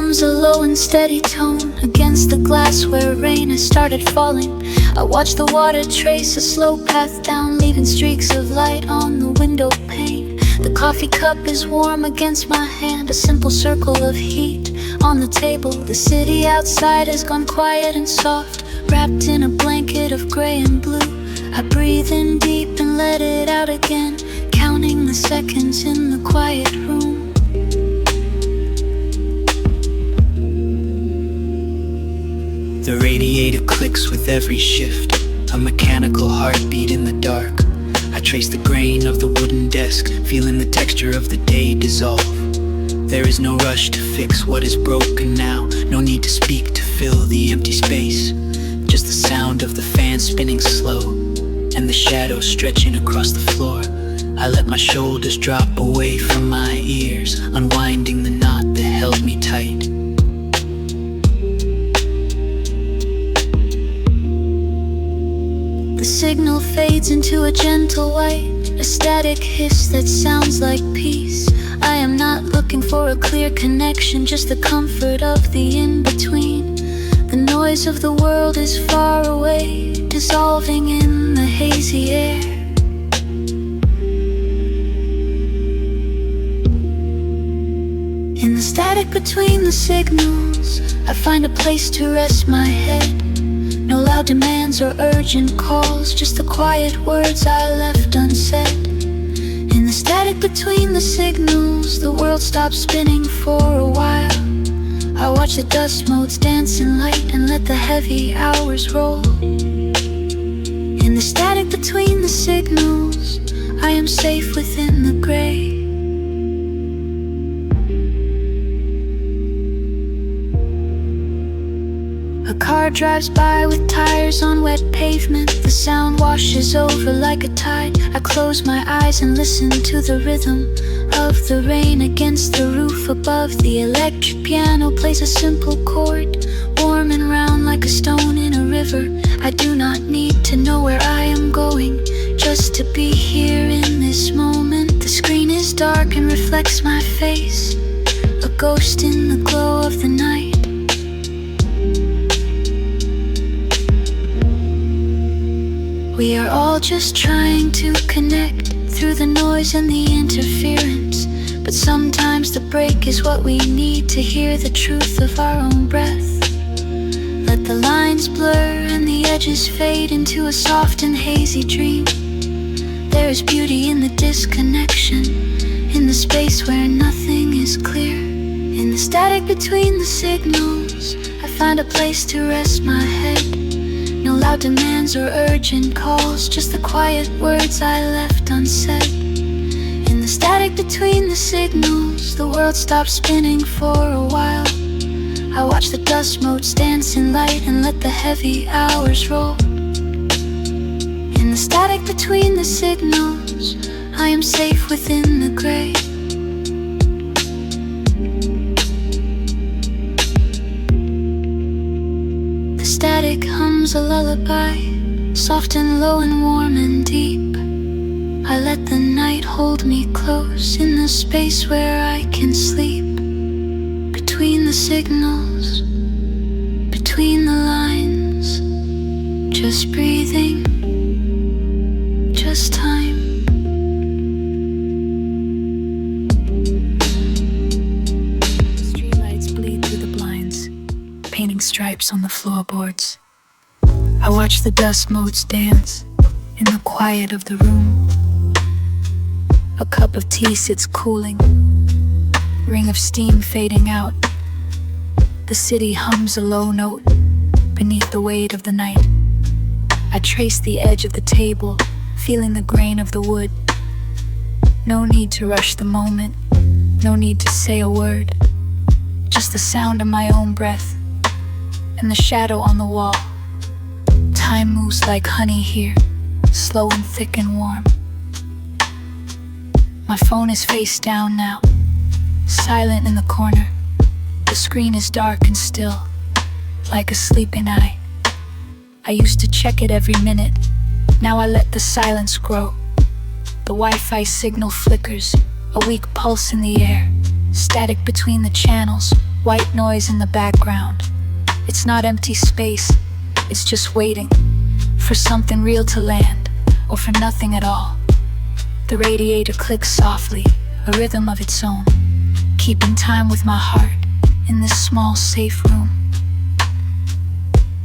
hums a low and steady tone against the glass where rain has started falling. I watch the water trace a slow path down, leaving streaks of light on the window pane. The coffee cup is warm against my hand, a simple circle of heat on the table. The city outside has gone quiet and soft, wrapped in a blanket of gray and blue. I breathe in deep and let it out again, counting the seconds in the quiet room. The radiator clicks with every shift, a mechanical heartbeat in the dark. I trace the grain of the wooden desk, feeling the texture of the day dissolve. There is no rush to fix what is broken now, no need to speak to fill the empty space. Just the sound of the fan spinning slow, and the shadows stretching across the floor. I let my shoulders drop away from my ears, unwinding the knot that held me tight. The signal fades into a gentle white, a static hiss that sounds like peace. I am not looking for a clear connection, just the comfort of the in-between. The noise of the world is far away, dissolving in the hazy air. In the static between the signals, I find a place to rest my head. No loud demands or urgent calls, just the quiet words I left unsaid. In the static between the signals, the world stops spinning for a while. I watch the dust motes dance in light and let the heavy hours roll. In the static between the signals, I am safe within the gray. A car drives by with tires on wet pavement. The sound washes over like a tide. I close my eyes and listen to the rhythm of the rain against the roof above. The electric piano plays a simple chord, warm and round like a stone in a river. I do not need to know where I am going, just to be here in this moment. The screen is dark and reflects my face, a ghost in the glow of the night. We are all just trying to connect through the noise and the interference, but sometimes the break is what we need to hear the truth of our own breath. Let the lines blur and the edges fade into a soft and hazy dream. There is beauty in the disconnection, in the space where nothing is clear. In the static between the signals, I find a place to rest my head. No loud demands or urgent calls, just the quiet words I left unsaid. In the static between the signals, the world stops spinning for a while. I watch the dust motes dance in light and let the heavy hours roll. In the static between the signals, I am safe within the gray. Static hums a lullaby, soft and low and warm and deep. I let the night hold me close in the space where I can sleep. Between the signals, between the lines, just breathing, just time. Streetlights bleed through the blinds, painting stripes on the floorboards. I watch the dust motes dance in the quiet of the room. A cup of tea sits cooling, ring of steam fading out. The city hums a low note beneath the weight of the night. I trace the edge of the table, feeling the grain of the wood. No need to rush the moment, no need to say a word. Just the sound of my own breath and the shadow on the wall. Time moves like honey here, slow and thick and warm. My phone is face down now, silent in the corner. The screen is dark and still, like a sleeping eye. I used to check it every minute, now I let the silence grow. The Wi-Fi signal flickers, a weak pulse in the air, static between the channels, white noise in the background. It's not empty space, it's just waiting for something real to land, or for nothing at all. The radiator clicks softly, a rhythm of its own, keeping time with my heart in this small, safe room.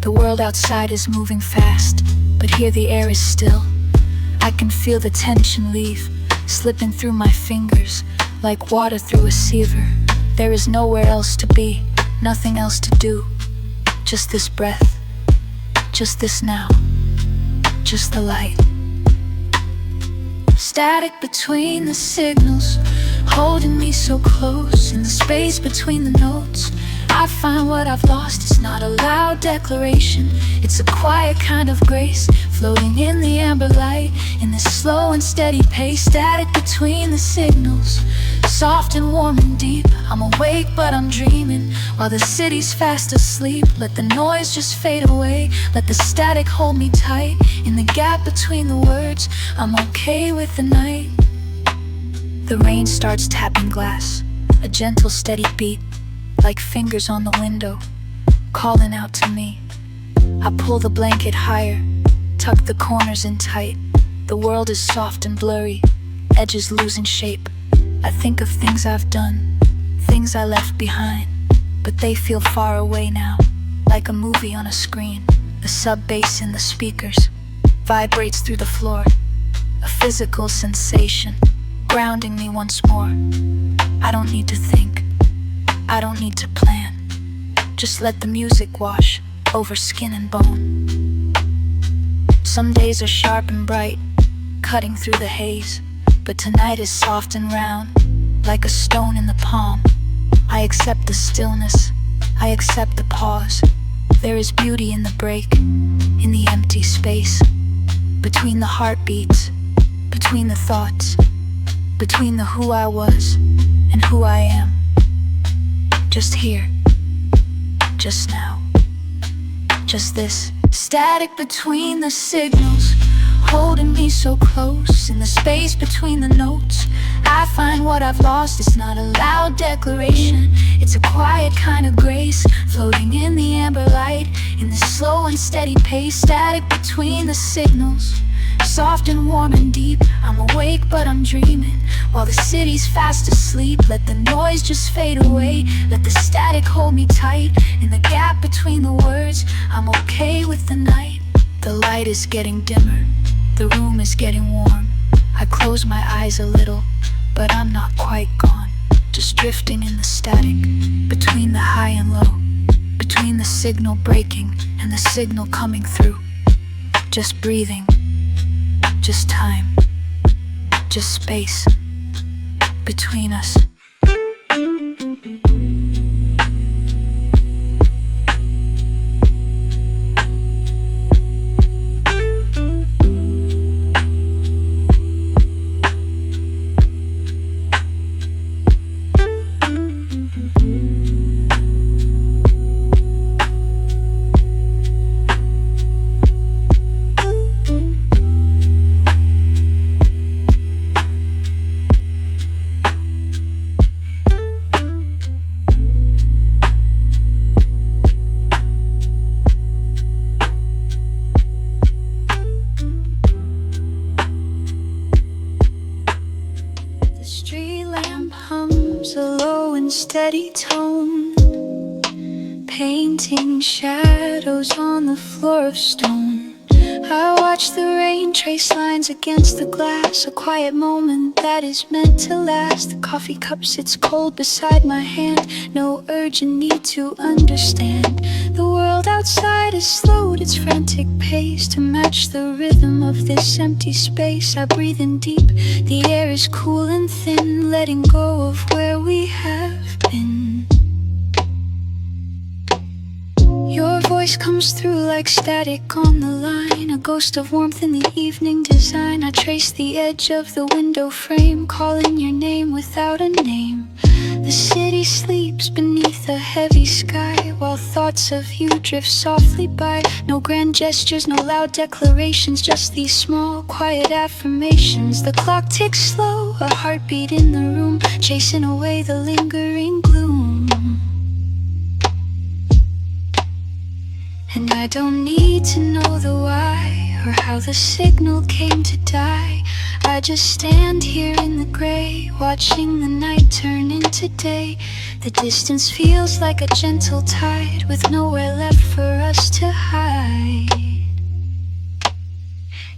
The world outside is moving fast, but here the air is still. I can feel the tension leave, slipping through my fingers like water through a sieve. There is nowhere else to be, nothing else to do. Just this breath, just this now, just the light. Static between the signals, holding me so close. In the space between the notes, I find what I've lost. It's not a loud declaration, it's a quiet kind of grace, floating in the amber light, in this slow and steady pace. Static between the signals, soft and warm and deep. I'm awake but I'm dreaming, while the city's fast asleep. Let the noise just fade away, let the static hold me tight. In the gap between the words, I'm okay with the night. The rain starts tapping glass, a gentle steady beat, like fingers on the window, calling out to me. I pull the blanket higher, tuck the corners in tight. The world is soft and blurry, edges losing shape. I think of things I've done, things I left behind, but they feel far away now, like a movie on a screen. The sub-bass in the speakers vibrates through the floor, a physical sensation, grounding me once more. I don't need to think, I don't need to plan, just let the music wash over skin and bone. Some days are sharp and bright, cutting through the haze, but tonight is soft and round, like a stone in the palm. I accept the stillness, I accept the pause. There is beauty in the break, in the empty space, between the heartbeats, between the thoughts, between the who I was and who I am. Just here, just now, just this. Static between the signals, holding me so close. In the space between the notes, I find what I've lost. It's not a loud declaration, it's a quiet kind of grace, floating in the amber light, in the slow and steady pace. Static between the signals, soft and warm and deep. I'm awake but I'm dreaming, while the city's fast asleep. Let the noise just fade away, let the static hold me tight. In the gap between the words, I'm okay with the night. The light is getting dimmer, the room is getting warm. I close my eyes a little, but I'm not quite gone. Just drifting in the static, between the high and low, between the signal breaking and the signal coming through. Just breathing, just time, just space between us. Steady tone, painting shadows on the floor of stone. I watch the rain trace lines against the glass, a quiet moment that is meant to last. The coffee cup sits cold beside my hand, no urgent need to understand. The world outside has slowed its frantic pace to match the rhythm of this empty space. I breathe in deep, the air is cool and thin, letting go of where we have been. Your voice comes through like static on the line, a ghost of warmth in the evening design. I trace the edge of the window frame, calling your name without a name. The city sleeps beneath a heavy sky, while thoughts of you drift softly by. No grand gestures, no loud declarations, just these small, quiet affirmations. The clock ticks slow, a heartbeat in the room, chasing away the lingering gloom. And I don't need to know the why or how the signal came to die. I just stand here in the gray, watching the night turn into day. The distance feels like a gentle tide, with nowhere left for us to hide.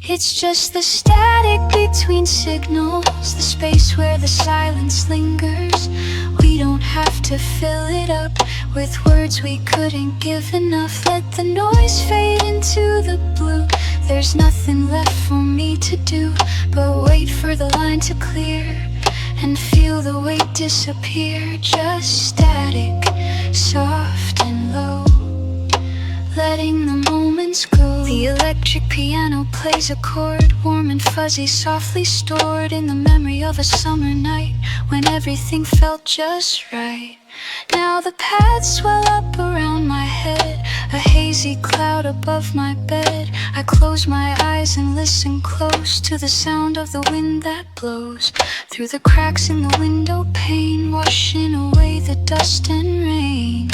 It's just the static between signals, the space where the silence lingers. We don't have to fill it up with words we couldn't give enough. Let the noise fade into the blue. There's nothing left for me to do but wait for the line to clear and feel the weight disappear. Just static, soft and low, letting the moments go. The electric piano plays a chord, warm and fuzzy, softly stored in the memory of a summer night when everything felt just right. Now the paths swell up around my head, a hazy cloud above my bed. I close my eyes and listen close to the sound of the wind that blows through the cracks in the window pane, washing away the dust and rain.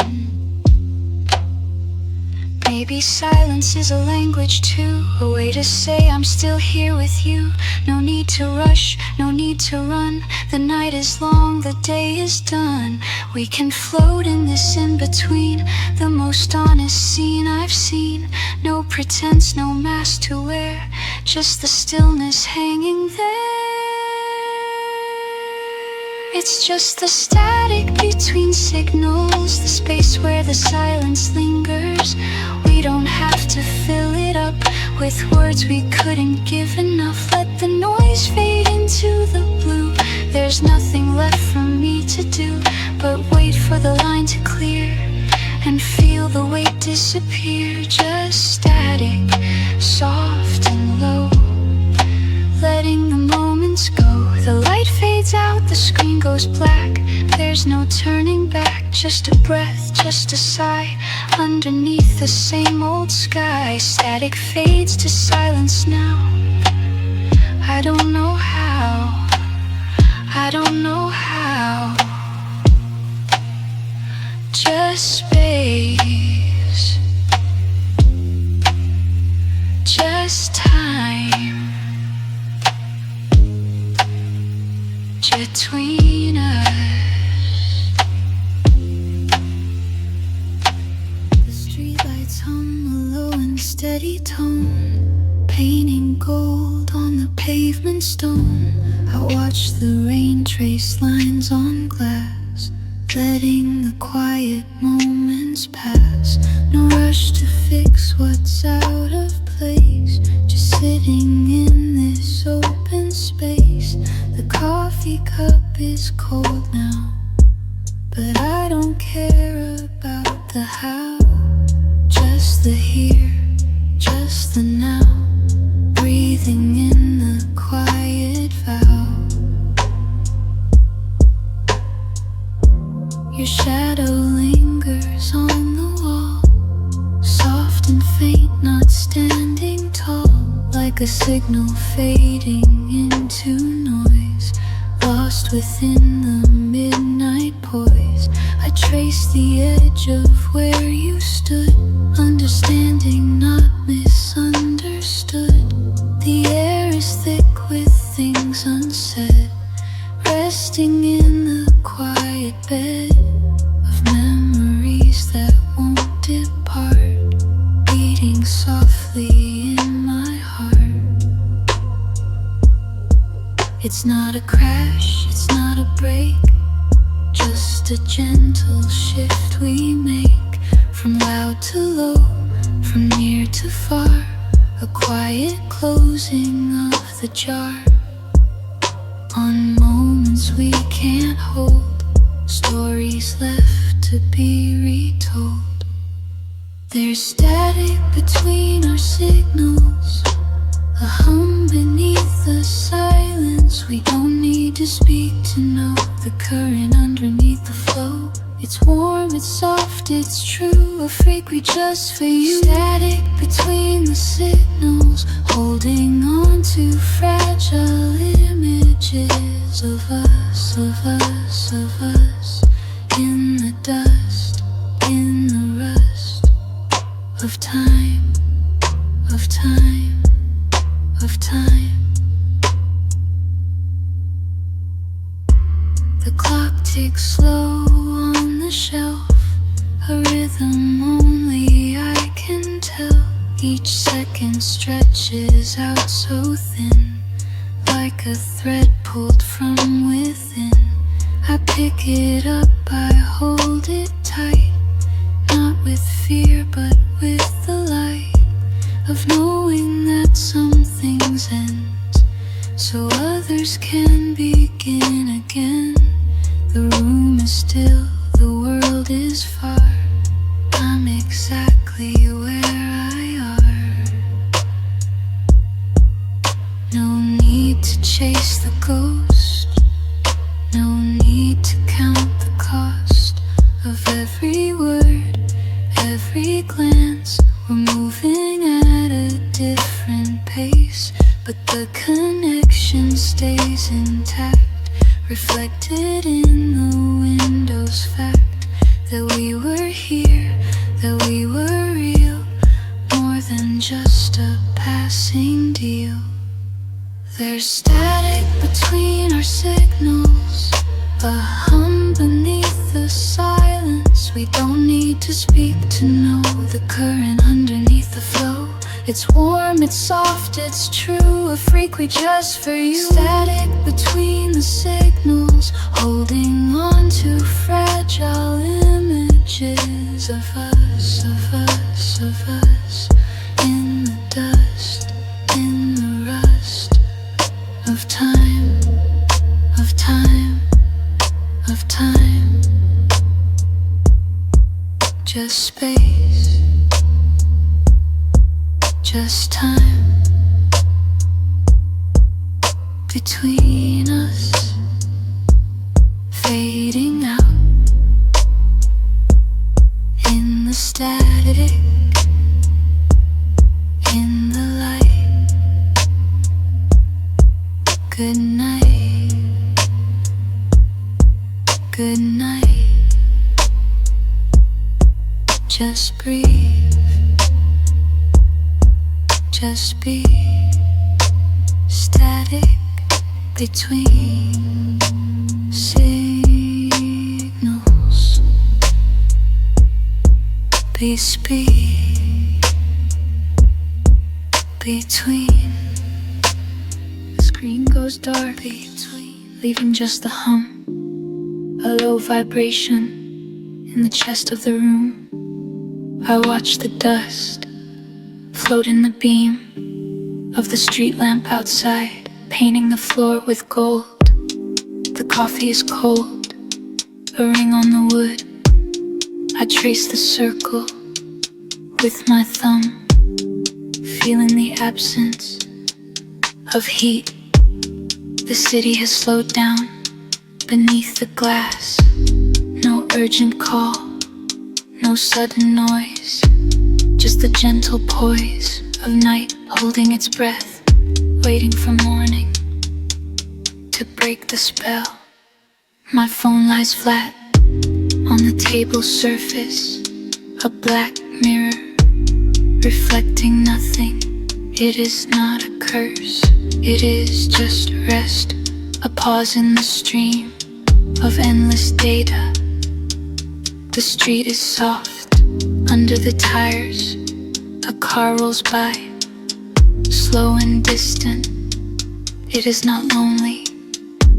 Maybe silence is a language too, a way to say I'm still here with you. No need to rush, no need to run. The night is long, the day is done. We can float in this in-between, the most honest scene I've seen. No pretense, no mask to wear, just the stillness hanging there. It's just the static between signals, the space where the silence lingers. We don't have to fill it up with words we couldn't give enough. Let the noise fade into the blue. There's nothing left for me to do but wait for the line to clear and feel the weight disappear. Just static, soft and low, letting the moments go. The light fades out, the screen goes black. There's no turning back, just a breath, just a sigh underneath the same old sky. Static fades to silence now. I don't know how, I don't know how. Just space, just time between us. The streetlights hum a low and steady tone, painting gold on the pavement stone. I watch the rain trace lines on glass, letting the quiet moments pass. No rush to fix what's out of place, just sitting in this open space. The coffee cup is cold now, but I don't care about the how. Just the here, just the now, breathing in the quiet vow. Your shadow lingers on the wall, soft and faint, not standing tall, like a signal fading into noise, lost within the midnight poise. I trace the edge of where you stood, understanding, not misunderstood. The air is thick with things unsaid, resting in the quiet bed of memories that won't depart, beating softly in my heart. It's not a crash, it's not a break, just a gentle shift we make, from loud to low, from near to far, a quiet closing of the jar on moments we can't hold, stories left to be retold. There's static between our signals, a hum beneath the silence. We don't need to speak to know the current underneath the flow. It's warm, it's soft, it's true, a frequency just for you. Static between the signals, holding on to fragile images of us, of us, of us, in the dust, in the rust of time, of time, of time. The clock ticks slow on the shelf, a rhythm only I can tell. Each second stretches out so thin, like a thread pulled from within. I pick it up, I hold it tight, not with fear but with the light of knowing that some things end so others can begin again. The room is still, the world is far, I'm exactly where I are. No need to chase the ghost, no need to count the cost of every word, every glance. We're moving at a different pace, but the connection stays intact, reflected in the window's fact that we were here, that we were real, more than just a passing deal. There's static between our signals, a hum beneath the silence. We don't need to speak to know the current underneath the flow. It's warm, it's soft, it's true, a frequency just for you. Static between the signals, holding on to fragile images of us, of us, of us, in the dust, in the rust of time, of time, of time. Just space, just time between us, fading out in the static, in the light. Good night, good night. Just breathe, just be static between signals. Be speed between. The screen goes dark between, leaving just the hum, a low vibration in the chest of the room. I watch the dust float in the beam of the street lamp outside, painting the floor with gold. The coffee is cold, a ring on the wood. I trace the circle with my thumb, feeling the absence of heat. The city has slowed down beneath the glass. No urgent call, no sudden noise, just the gentle poise of night holding its breath, waiting for morning to break the spell. My phone lies flat on the table's surface, a black mirror reflecting nothing. It is not a curse, it is just rest, a pause in the stream of endless data. The street is soft under the tires, a car rolls by, slow and distant. It is not lonely,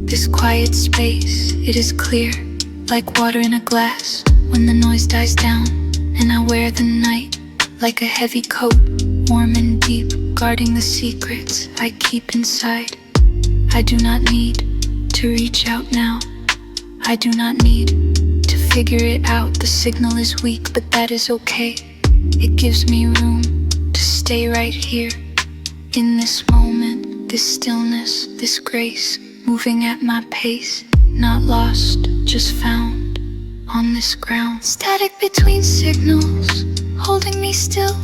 this quiet space, it is clear, like water in a glass. When the noise dies down, and I wear the night like a heavy coat, warm and deep, guarding the secrets I keep inside. I do not need to reach out now, I do not need to figure it out. The signal is weak, but that is okay. It gives me room to stay right here, in this moment, this stillness, this grace, moving at my pace, not lost, just found on this ground. Static between signals, holding me still,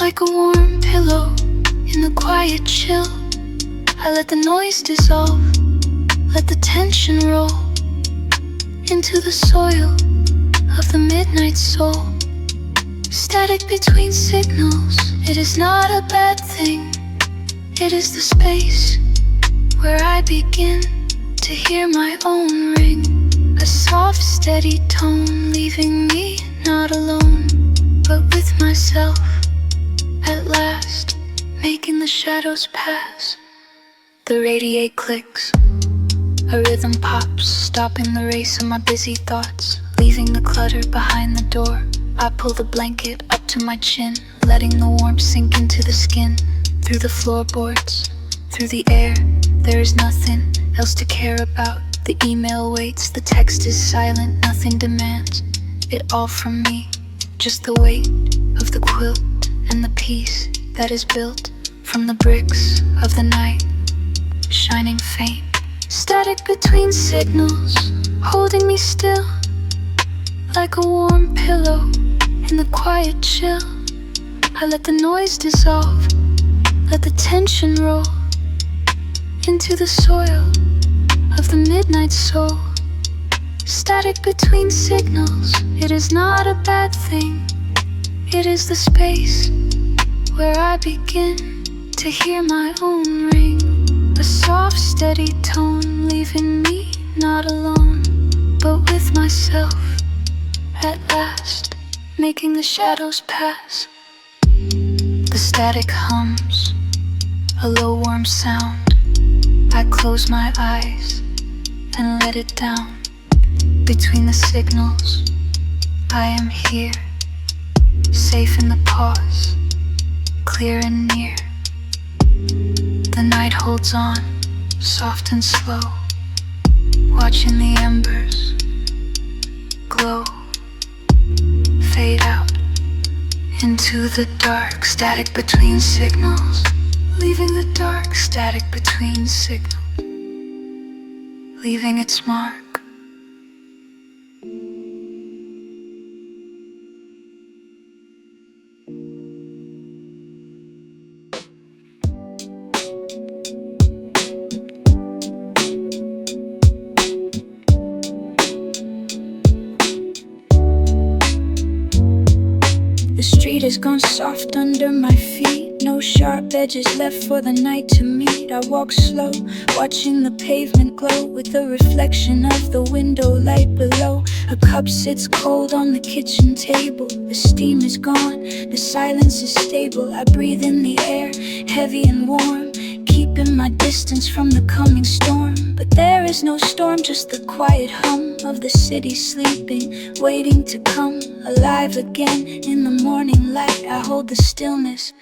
like a warm pillow in the quiet chill. I let the noise dissolve, let the tension roll into the soil of the midnight soul. Static between signals, it is not a bad thing. It is the space where I begin to hear my own ring. A soft, steady tone, leaving me not alone, but with myself at last, making the shadows pass. The radiate clicks, a rhythm pops, stopping the race of my busy thoughts, leaving the clutter behind the door. I pull the blanket up to my chin, letting the warmth sink into the skin. Through the floorboards, through the air, there is nothing else to care about. The email waits, the text is silent, nothing demands it all from me. Just the weight of the quilt and the peace that is built from the bricks of the night, shining faint. Static between signals, holding me still, like a warm pillow in the quiet chill. I let the noise dissolve, let the tension roll into the soil of the midnight soul. Static between signals, it is not a bad thing. It is the space where I begin to hear my own ring. A soft, steady tone, leaving me not alone, but with myself at last, making the shadows pass. The static hums, a low warm sound. I close my eyes and let it down. Between the signals, I am here, safe in the pause, clear and near. The night holds on, soft and slow, watching the embers glow, fade out into the dark. Static between signals, leaving the dark. Static between signals, leaving its mark. The street has gone soft under my feet. No sharp edges left for the night to meet. I walk slow, watching the pavement glow with the reflection of the window light below. A cup sits cold on the kitchen table. The steam is gone, the silence is stable. I breathe in the air, heavy and warm, keeping my distance from the coming storm. But there is no storm, just the quiet hum of the city sleeping, waiting to come alive again in the morning light. I hold the stillness,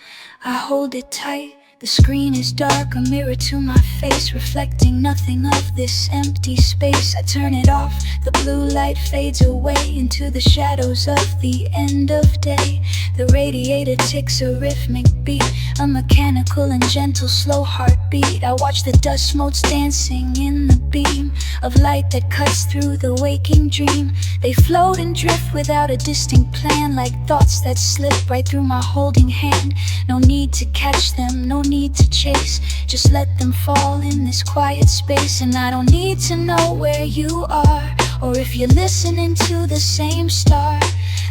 I hold it tight. The screen is dark, a mirror to my face, reflecting nothing of this empty space. I turn it off, the blue light fades away into the shadows of the end of day. The radiator ticks a rhythmic beat, a mechanical and gentle slow heartbeat. I watch the dust motes dancing in the beam of light that cuts through the waking dream. They float and drift without a distinct plan, like thoughts that slip right through my holding hand. No need to catch them, no need to chase, just let them fall in this quiet space. And I don't need to know where you are, or if you're listening to the same star.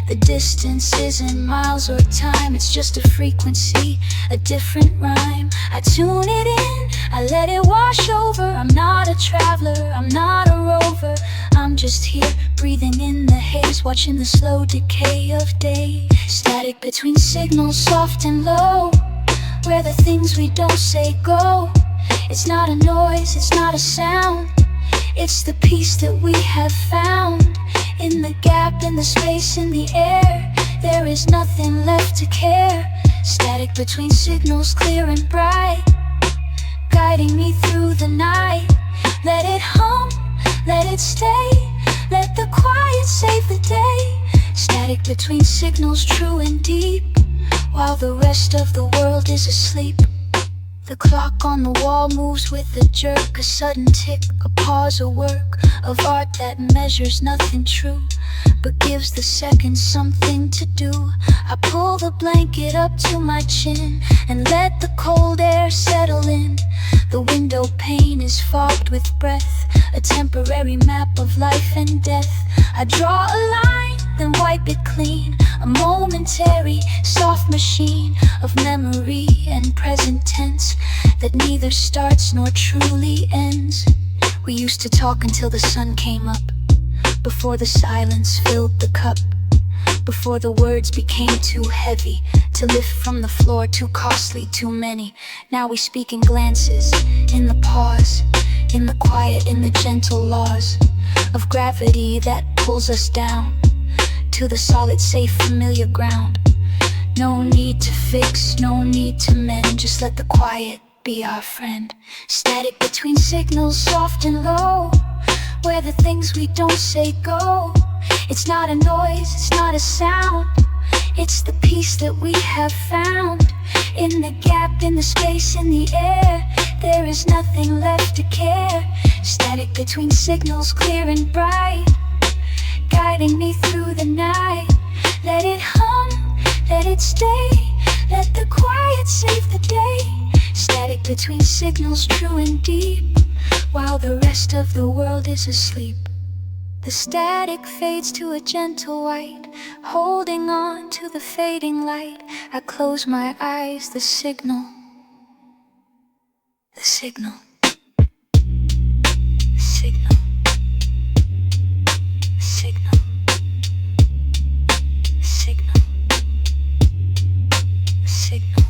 The distance isn't miles or time, it's just a frequency, a different rhyme. I tune it in, I let it wash over. I'm not a traveler, I'm not a rover. I'm just here, breathing in the haze, watching the slow decay of day. Static between signals, soft and low, where the things we don't say go. It's not a noise, it's not a sound, it's the peace that we have found. In the gap, in the space, in the air, there is nothing left to care. Static between signals, clear and bright, guiding me through the night. Let it hum, let it stay, let the quiet save the day. Static between signals, true and deep, while the rest of the world is asleep. The clock on the wall moves with a jerk, a sudden tick, a pause, a work of art that measures nothing true, but gives the seconds something to do. I pull the blanket up to my chin and let the cold air settle in. The window pane is fogged with breath, a temporary map of life and death. I draw a line, then wipe it clean, a momentary, soft machine of memory and present tense that neither starts nor truly ends. We used to talk until the sun came up, before the silence filled the cup, before the words became too heavy to lift from the floor, too costly, too many. Now we speak in glances, in the pause, in the quiet, in the gentle laws of gravity that pulls us down to the solid, safe, familiar ground. No need to fix, no need to mend, just let the quiet be our friend. Static between signals, soft and low, where the things we don't say go. It's not a noise, it's not a sound, it's the peace that we have found. In the gap, in the space, in the air, there is nothing left to care. Static between signals, clear and bright, guiding me through the night. Let it hum, let it stay, let the quiet save the day. Static between signals, true and deep, while the rest of the world is asleep. The static fades to a gentle white, holding on to the fading light. I close my eyes, the signal, the signal, the signal, the signal, the signal, the signal.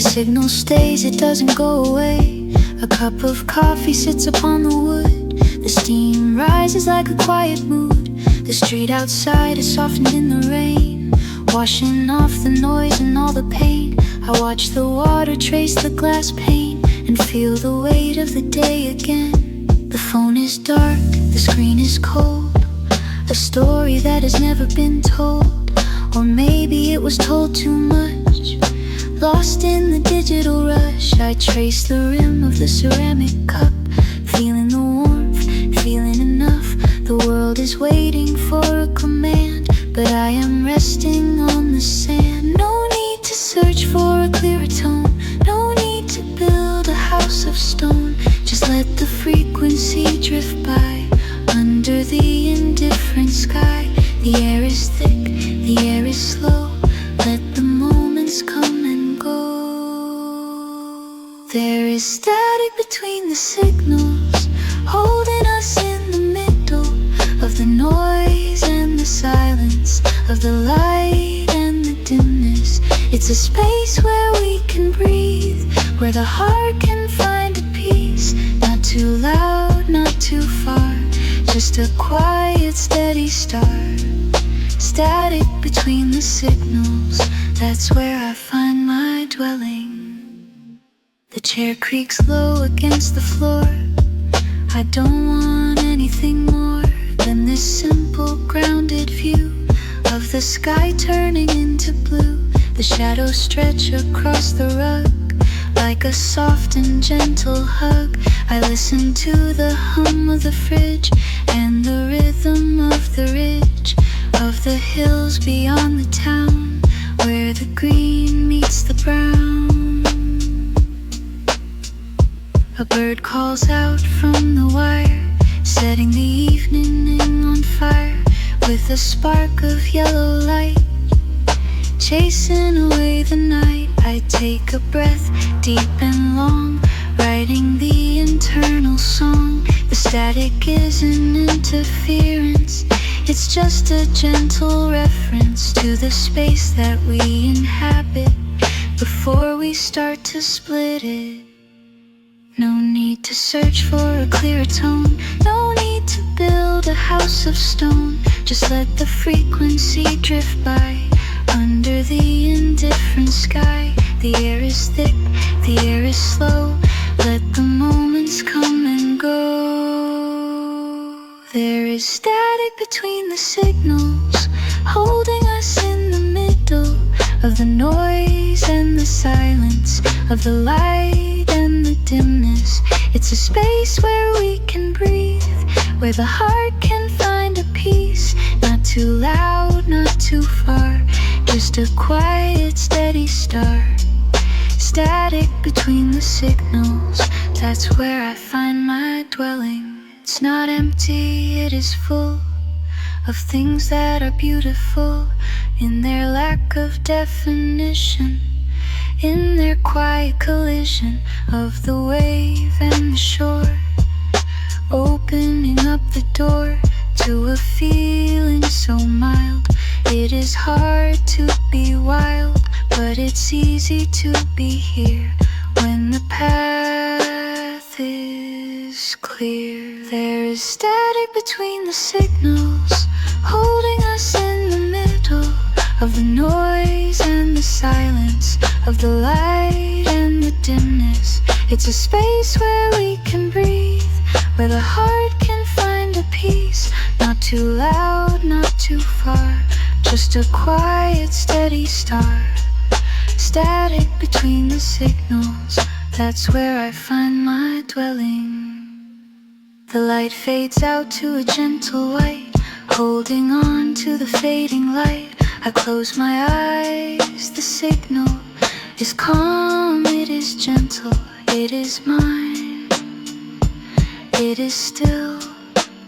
Signal stays, it doesn't go away. A cup of coffee sits upon the wood. The steam rises like a quiet mood. The street outside is softened in the rain, washing off the noise and all the pain. I watch the water trace the glass pane and feel the weight of the day again. The phone is dark, the screen is cold, a story that has never been told. Or maybe it was told too much. Lost in the digital rush, I trace the rim of the ceramic cup, feeling the warmth, feeling enough. The world is waiting for a command, but I am resting on the sand. No need to search for a clearer tone, no need to build a house of stone. Just let the frequency drift by, under the indifferent sky. The air is thick, the air is slow, let the moments come and go. There is static between the signals, holding us in the middle of the noise and the silence, of the light and the dimness. It's a space where we can breathe, where the heart can find a peace. Not too loud, not too far, just a quiet, steady start. Static between the signals, that's where I find my dwelling. The chair creaks low against the floor. I don't want anything more than this simple, grounded view of the sky turning into blue. The shadows stretch across the rug like a soft and gentle hug. I listen to the hum of the fridge and the rhythm of the ridge, of the hills beyond the town, where the green meets the brown. A bird calls out from the wire, setting the evening on fire with a spark of yellow light. Chasing away the night, I take a breath deep and long, writing the internal song. The static isn't interference, it's just a gentle reference to the space that we inhabit before we start to split it. No need to search for a clearer tone, no need to build a house of stone. Just let the frequency drift by under the indifferent sky. The air is thick, the air is slow, let the moments come and go. There is static between the signals, holding us in the middle of the noise and the silence, of the light and the dimness. It's a space where we can breathe, where the heart can find a peace. Not too loud, not too far, just a quiet, steady start. Static between the signals, that's where I find my dwelling. It's not empty, it is full of things that are beautiful in their lack of definition, in their quiet collision of the wave and the shore, opening up the door to a feeling so mild. It is hard to be wild, but it's easy to be here when the path is clear. There is static between the signals, holding us in the middle of the noise and the silence, of the light and the dimness. It's a space where we can breathe, where the heart can find a peace. Not too loud, not too far, just a quiet, steady start. Static between the signals, that's where I find my dwelling. The light fades out to a gentle white, holding on to the fading light. I close my eyes, the signal is calm, it is gentle, it is mine. It is still,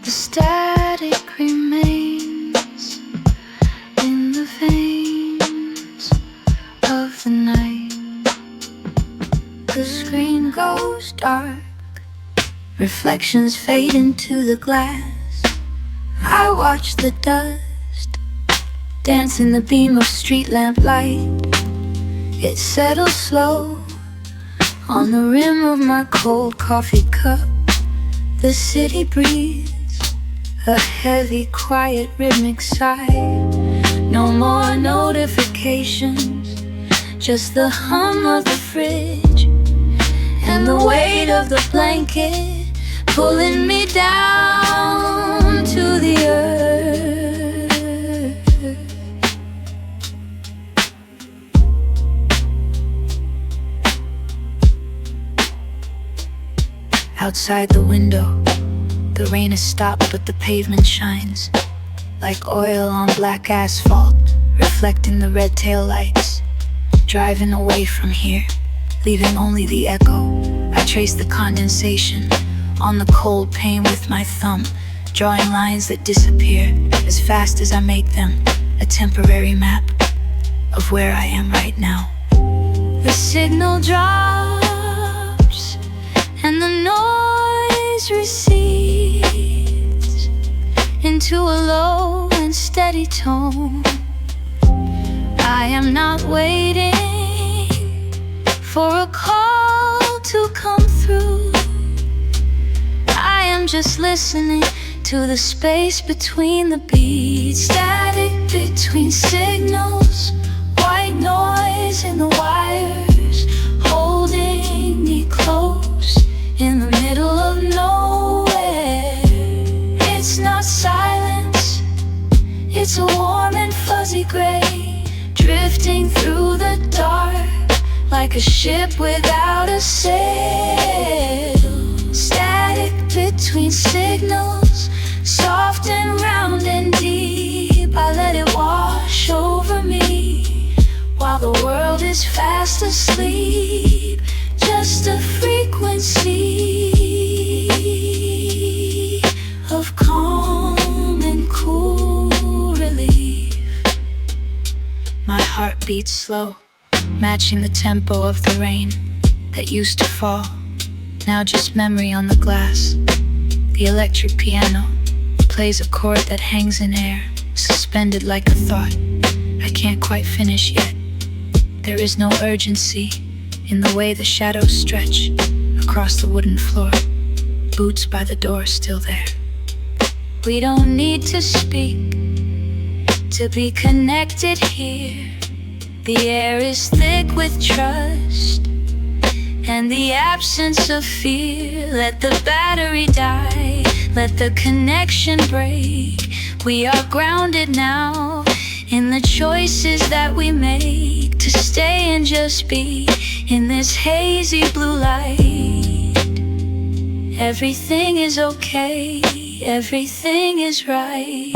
the static remains in the veins of the night. The screen goes dark, reflections fade into the glass. I watch the dust dance in the beam of street lamp light. It settles slow on the rim of my cold coffee cup. The city breathes a heavy, quiet, rhythmic sigh. No more notifications, just the hum of the fridge and the weight of the blanket pulling me down to the earth. Outside the window, the rain has stopped, but the pavement shines like oil on black asphalt, reflecting the red tail lights. Driving away from here, leaving only the echo. I trace the condensation on the cold pane with my thumb, drawing lines that disappear as fast as I make them a temporary map of where I am right now. The signal drops and the noise recedes into a low and steady tone. I am not waiting for a call to come through. I am just listening to the space between the beats. Static between signals, white noise in the wires, holding me close in the middle of nowhere. It's not silence, it's a warm and fuzzy gray, drifting through the dark like a ship without a sail. Static between signals, soft and round and deep. I let it wash over me while the world is fast asleep. Just a frequency heart beats slow, matching the tempo of the rain that used to fall. Now just memory on the glass. The electric piano plays a chord that hangs in air, suspended like a thought I can't quite finish yet. There is no urgency in the way the shadows stretch across the wooden floor. Boots by the door still there. We don't need to speak to be connected here. The air is thick with trust and the absence of fear. Let the battery die, let the connection break. We are grounded now in the choices that we make, to stay and just be in this hazy blue light. Everything is okay, everything is right.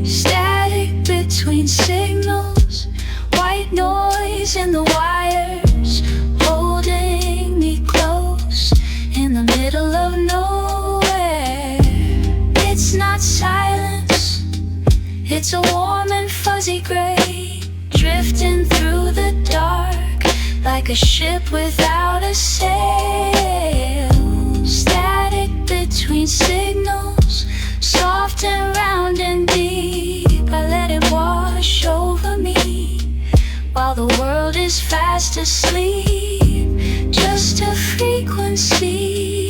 Static between signals, white noise in the wires, holding me close in the middle of nowhere. It's not silence, it's a warm and fuzzy gray, drifting through the dark like a ship without a sail. Static between signals, soft and round and deep. I let it wash over me while the world is fast asleep. Just a frequency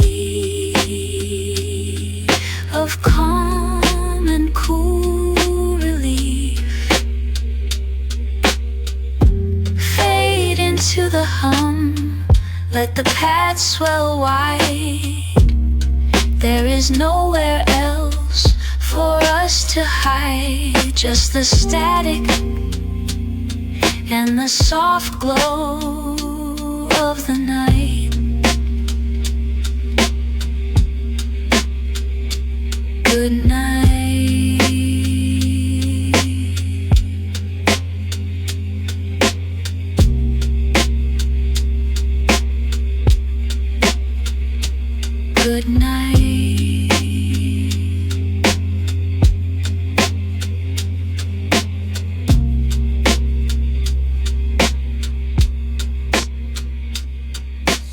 of calm and cool relief. Fade into the hum, let the path swell wide. There is nowhere else for us to hide. Just the static and the soft glow of the night. Good night. Good night.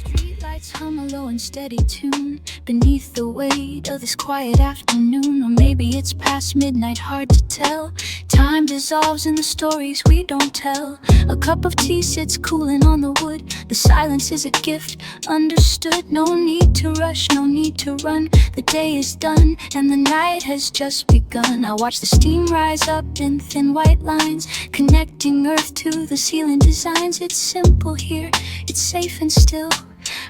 Streetlights hum a low and steady tune beneath the weight of this quiet afternoon. Or maybe it's past midnight, hard to tell. Time dissolves in the stories we don't tell. A cup of tea sits cooling on the wood. The silence is a gift, understood. No need to rush, no need to run. The day is done and the night has just begun. I watch the steam rise up in thin white lines, connecting earth to the ceiling designs. It's simple here, it's safe and still,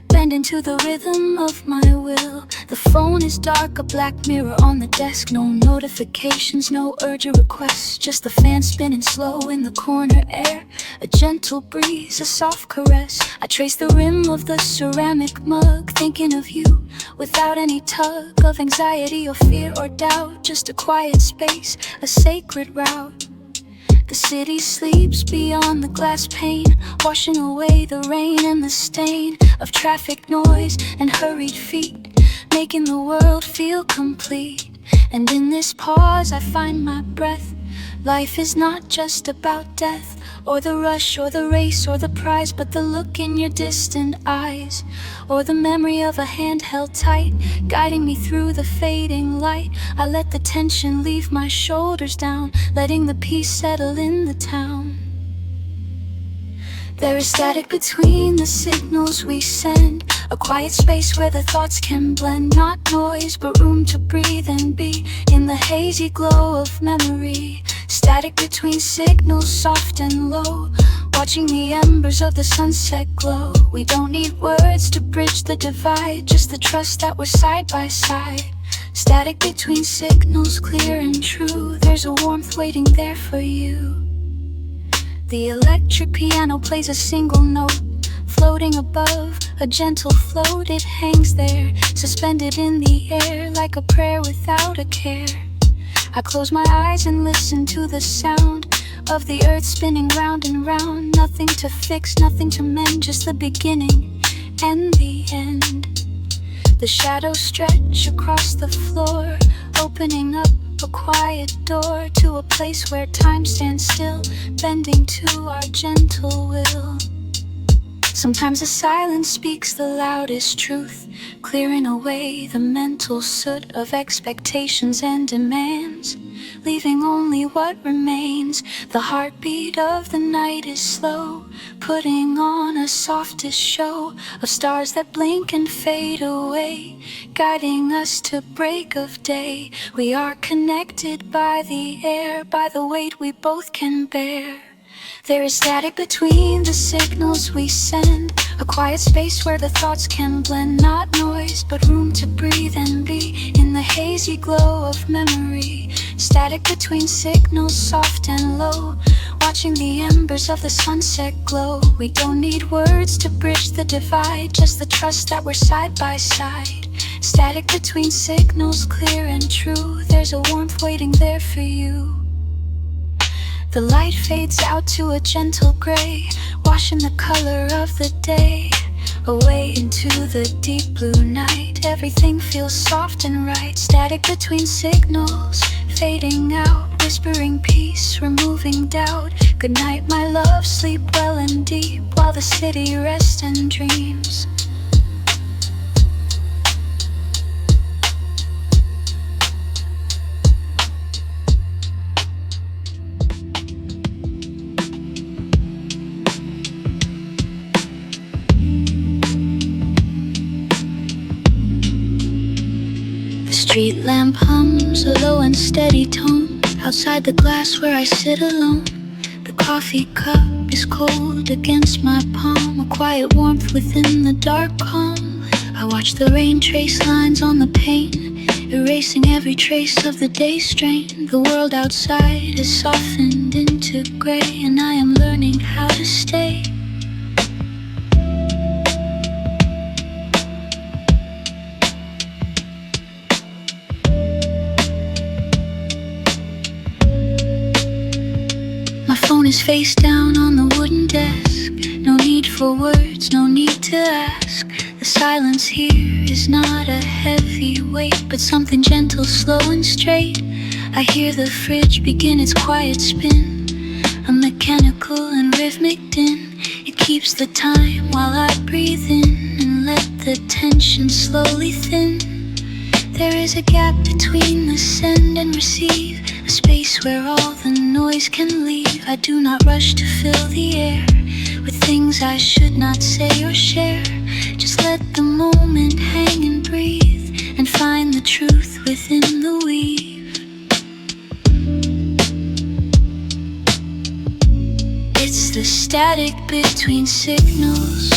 bending to the rhythm of my will. The phone is dark, a black mirror on the desk. No notifications, no urgent requests, just the fan spinning slow in the corner air. A gentle breeze, a soft caress. I trace the rim of the ceramic mug, thinking of you without any tug of anxiety or fear or doubt. Just a quiet space, a sacred route. The city sleeps beyond the glass pane, washing away the rain and the stain of traffic noise and hurried feet, making the world feel complete. And in this pause I find my breath. Life is not just about death, or the rush, or the race, or the prize, but the look in your distant eyes, or the memory of a hand held tight, guiding me through the fading light. I let the tension leave my shoulders down, letting the peace settle in the town. There is static between the signals we send, a quiet space where the thoughts can blend. Not noise, but room to breathe and be in the hazy glow of memory. Static between signals, soft and low, watching the embers of the sunset glow. We don't need words to bridge the divide, just the trust that we're side by side. Static between signals, clear and true. There's a warmth waiting there for you. The electric piano plays a single note, floating above, a gentle float. It hangs there, suspended in the air, like a prayer without a care. I close my eyes and listen to the sound of the earth spinning round and round. Nothing to fix, nothing to mend, just the beginning and the end. The shadows stretch across the floor, opening up a quiet door to a place where time stands still, bending to our gentle will. Sometimes the silence speaks the loudest truth, clearing away the mental soot of expectations and demands, leaving only what remains. The heartbeat of the night is slow, putting on a softest show of stars that blink and fade away, guiding us to break of day. We are connected by the air, by the weight we both can bear. There is static between the signals we send, a quiet space where the thoughts can blend, not noise but room to breathe and be in the hazy glow of memory. Static between signals soft and low, watching the embers of the sunset glow. We don't need words to bridge the divide, just the trust that we're side by side. Static between signals clear and true, there's a warmth waiting there for you. The light fades out to a gentle gray, washing the color of the day away into the deep blue night. Everything feels soft and right. Static between signals fading out, whispering peace, removing doubt. Good night, my love, sleep well and deep while the city rests and dreams. Street lamp hums a low and steady tone outside the glass where I sit alone. The coffee cup is cold against my palm, a quiet warmth within the dark calm. I watch the rain trace lines on the pane, erasing every trace of the day's strain. The world outside is softened into gray, and I am learning how to stay. Phone is face down on the wooden desk. No need for words, no need to ask. The silence here is not a heavy weight, but something gentle, slow and straight. I hear the fridge begin its quiet spin, a mechanical and rhythmic din. It keeps the time while I breathe in and let the tension slowly thin. There is a gap between the send and receive, a space where all the noise can leave. I do not rush to fill the air with things I should not say or share. Just let the moment hang and breathe, and find the truth within the weave. It's the static between signals,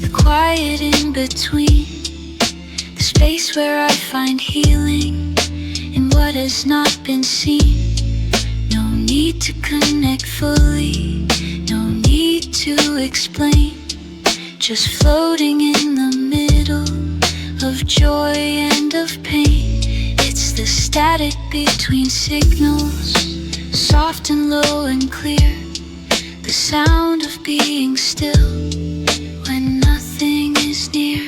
the quiet in between, the space where I find healing in what has not been seen. No need to connect fully, no need to explain, just floating in the middle of joy and of pain. It's the static between signals, soft and low and clear, the sound of being still when nothing is near.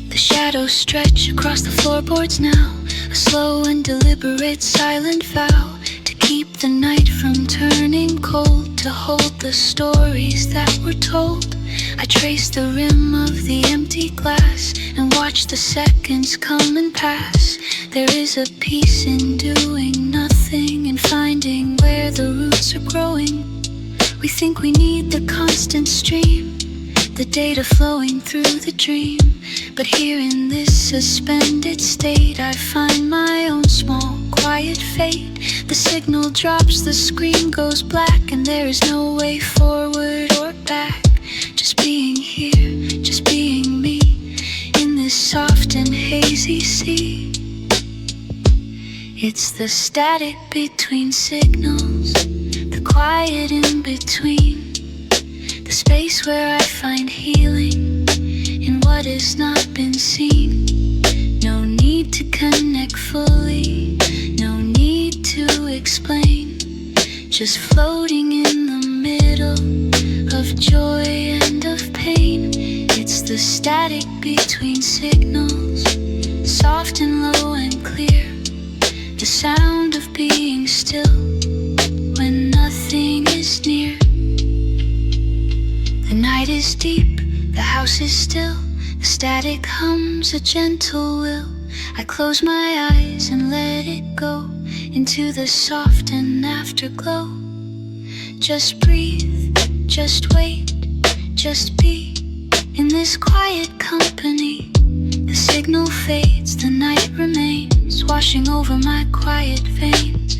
The shadows stretch across the floorboards now, a slow and deliberate silent vow to keep the night from turning cold, to hold the stories that were told. I trace the rim of the empty glass and watch the seconds come and pass. There is a peace in doing nothing and finding where the roots are growing. We think we need the constant stream, the data flowing through the dream, but here in this suspended state I find my own small quiet fate. The signal drops, the screen goes black, and there is no way forward or back. Just being here, just being me, in this soft and hazy sea. It's the static between signals, the quiet in between, the space where I find healing in what has not been seen. No need to connect fully, no need to explain, just floating in the middle of joy and of pain. It's the static between signals, soft and low and clear, the sound of being still when nothing is near. The night is deep, the house is still, the static hums a gentle will. I close my eyes and let it go into the soft and afterglow. Just breathe, just wait, just be in this quiet company. The signal fades, the night remains, washing over my quiet veins.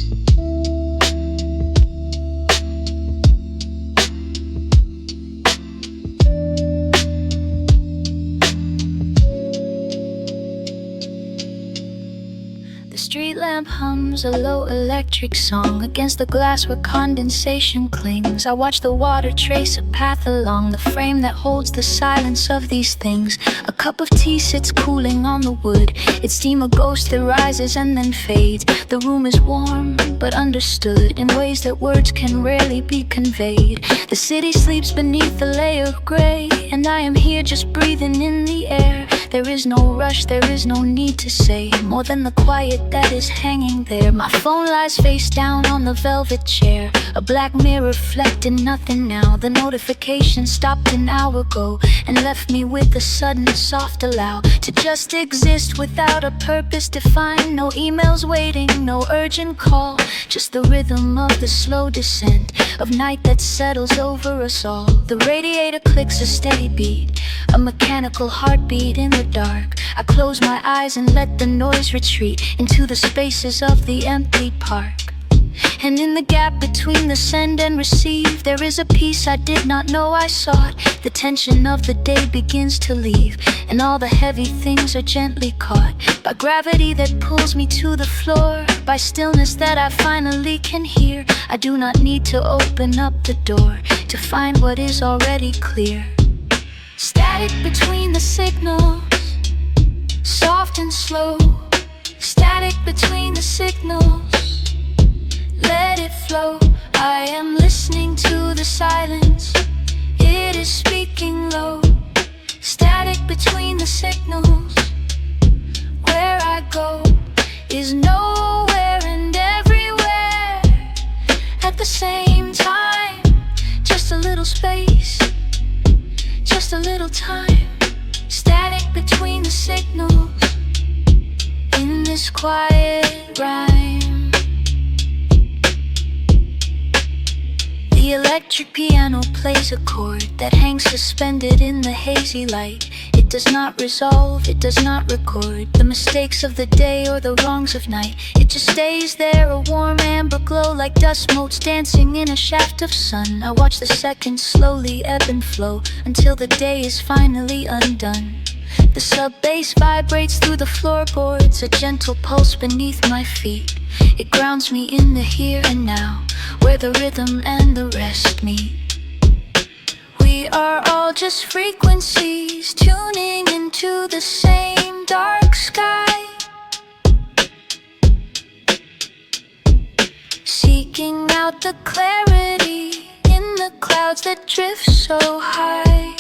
The street lamp hums a low electric song against the glass where condensation clings. I watch the water trace a path along the frame that holds the silence of these things. A cup of tea sits cooling on the wood, its steam a ghost that rises and then fades. The room is warm but understood in ways that words can rarely be conveyed. The city sleeps beneath a layer of gray, and I am here just breathing in the air. There is no rush, there is no need to say more than the quiet that is hanging there. My phone lies face down on the velvet chair, a black mirror reflecting nothing now. The notification stopped an hour ago and left me with a sudden soft allow to just exist without a purpose defined. No emails waiting, no urgent call, just the rhythm of the slow descent of night that settles over us all. The radiator clicks a steady beat, a mechanical heartbeat in the dark. I close my eyes and let the noise retreat into the spaces of the empty park. And in the gap between the send and receive, there is a peace I did not know I sought. The tension of the day begins to leave, and all the heavy things are gently caught by gravity that pulls me to the floor, by stillness that I finally can hear. I do not need to open up the door to find what is already clear. Static between the signals, soft and slow. Static between the signals, let it flow. I am listening to the silence, it is speaking low. Static between the signals, where I go is nowhere and everywhere at the same time. Just a little space, just a little time. Static between the signals in this quiet rhyme. The electric piano plays a chord that hangs suspended in the hazy light. It does not resolve, it does not record the mistakes of the day or the wrongs of night. It just stays there, a warm amber glow like dust motes dancing in a shaft of sun. I watch the seconds slowly ebb and flow until the day is finally undone. The sub-bass vibrates through the floorboards, a gentle pulse beneath my feet. It grounds me in the here and now, where the rhythm and the rest meet. We are all just frequencies tuning into the same dark sky, seeking out the clarity in the clouds that drift so high.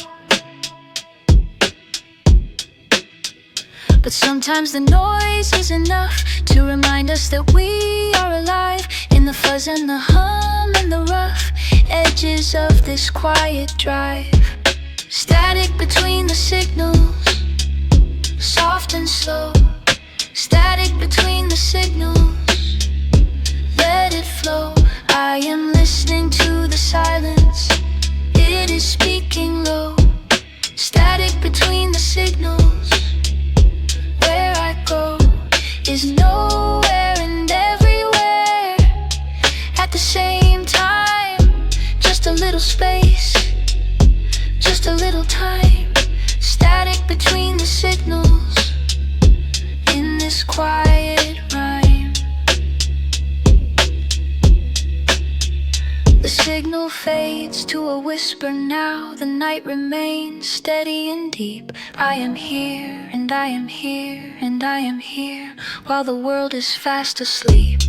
But sometimes the noise is enough to remind us that we are alive, in the fuzz and the hum and the rough edges of this quiet drive. Static between the signals, soft and slow. Static between the signals, let it flow. I am listening to the silence, it is speaking low. Static between the signals, where I go is nowhere and everywhere at the same time. Just a little space, just a little time. Static between the signals in this quiet rhyme. The signal fades to a whisper now. The night remains steady and deep. I am here, and I am here, and I am here, while the world is fast asleep.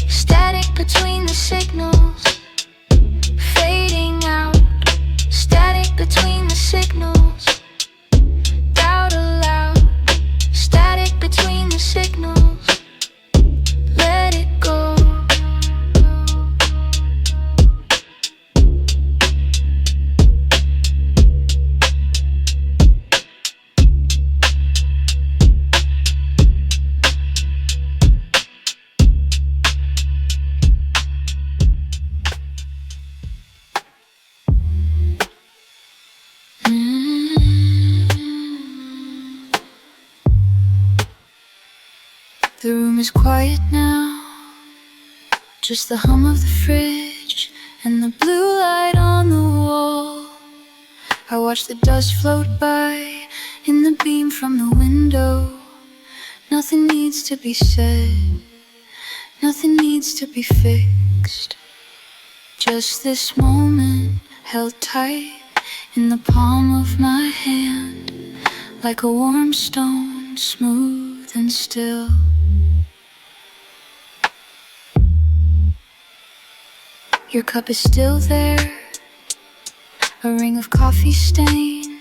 Static between the signals, fading out. Static between the signals, doubt aloud. Static between the signals, is quiet now, just the hum of the fridge and the blue light on the wall. I watch the dust float by in the beam from the window. Nothing needs to be said, nothing needs to be fixed. Just this moment held tight in the palm of my hand, like a warm stone, smooth and still. Your cup is still there, a ring of coffee stain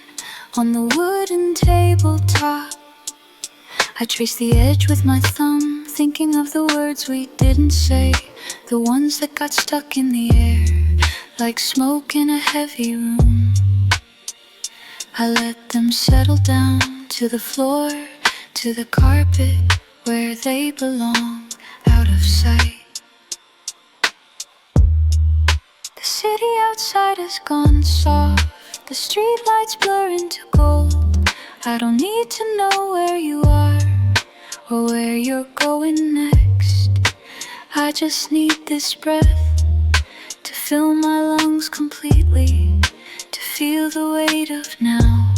on the wooden tabletop. I trace the edge with my thumb, thinking of the words we didn't say, the ones that got stuck in the air, like smoke in a heavy room. I let them settle down to the floor, to the carpet, where they belong, out of sight. The city outside has gone soft, the street lights blur into gold. I don't need to know where you are, or where you're going next. I just need this breath to fill my lungs completely, to feel the weight of now,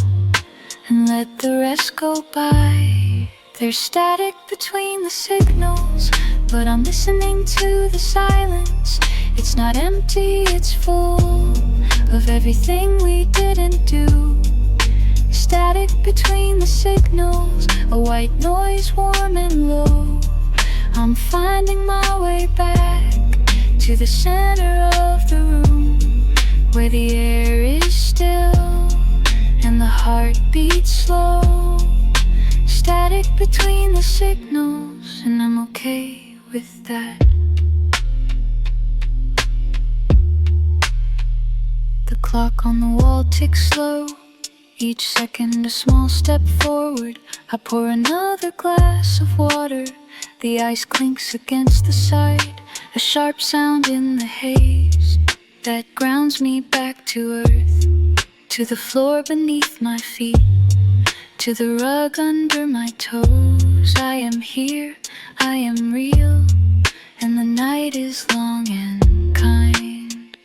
and let the rest go by. There's static between the signals, but I'm listening to the silence. It's not empty, it's full of everything we didn't do. Static between the signals, a white noise warm and low. I'm finding my way back to the center of the room, where the air is still and the heart beats slow. Static between the signals, and I'm okay with that. The clock on the wall ticks slow, each second a small step forward. I pour another glass of water, the ice clinks against the side, a sharp sound in the haze that grounds me back to earth, to the floor beneath my feet, to the rug under my toes. I am here, I am real, and the night is long and kind.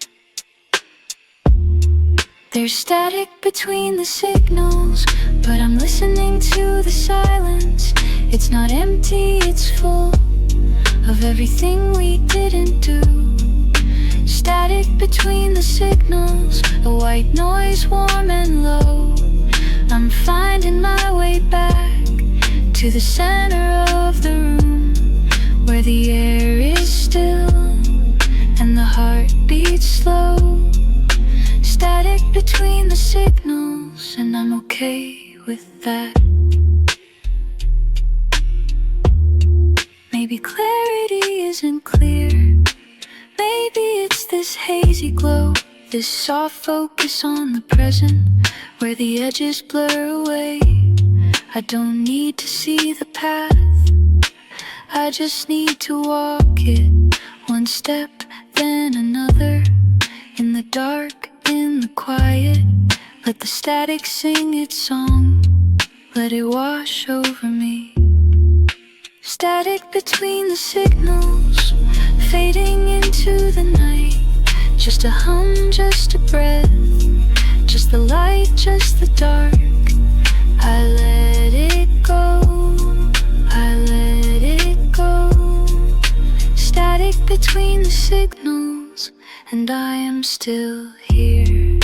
There's static between the signals, but I'm listening to the silence. It's not empty, it's full of everything we didn't do. Static between the signals, a white noise warm and low. I'm finding my way back to the center of the room, where the air is still and the heart beats slow. Static between the signals, and I'm okay with that. Maybe clarity isn't clear, maybe it's this hazy glow, this soft focus on the present, where the edges blur away. I don't need to see the path, I just need to walk it, one step, then another, in the dark, in the quiet. Let the static sing its song, let it wash over me. Static between the signals, fading into the night. Just a hum, just a breath, just the light, just the dark. I let it go, I let it go. Static between the signals, and I am still here.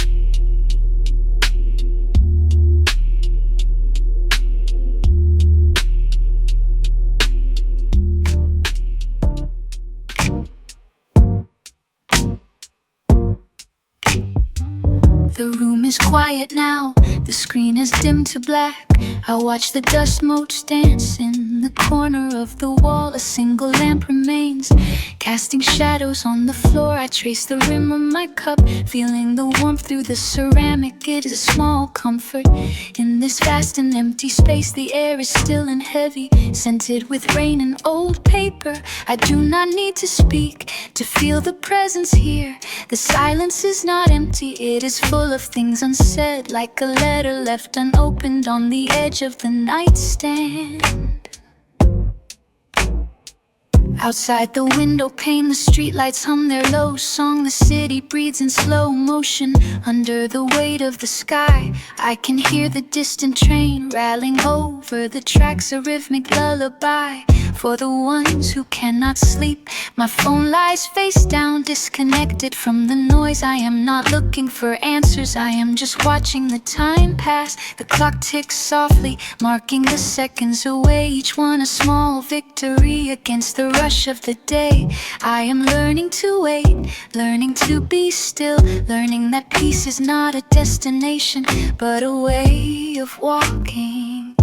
The room is quiet now, the screen is dim to black. I watch the dust motes dance in the corner of the wall. A single lamp remains, casting shadows on the floor. I trace the rim of my cup, feeling the warmth through the ceramic. It is a small comfort in this vast and empty space. The air is still and heavy, scented with rain and old paper. I do not need to speak to feel the presence here. The silence is not empty, it is full of things unsaid, like a letter left unopened on the edge of the nightstand. Outside the window pane, the streetlights hum their low song. The city breathes in slow motion under the weight of the sky. I can hear the distant train rattling over the tracks, a rhythmic lullaby for the ones who cannot sleep. My phone lies face down, disconnected from the noise. I am not looking for answers, I am just watching the time pass. The clock ticks softly, marking the seconds away, each one a small victory against the rush of the day. I am learning to wait, learning to be still, learning that peace is not a destination but a way of walking.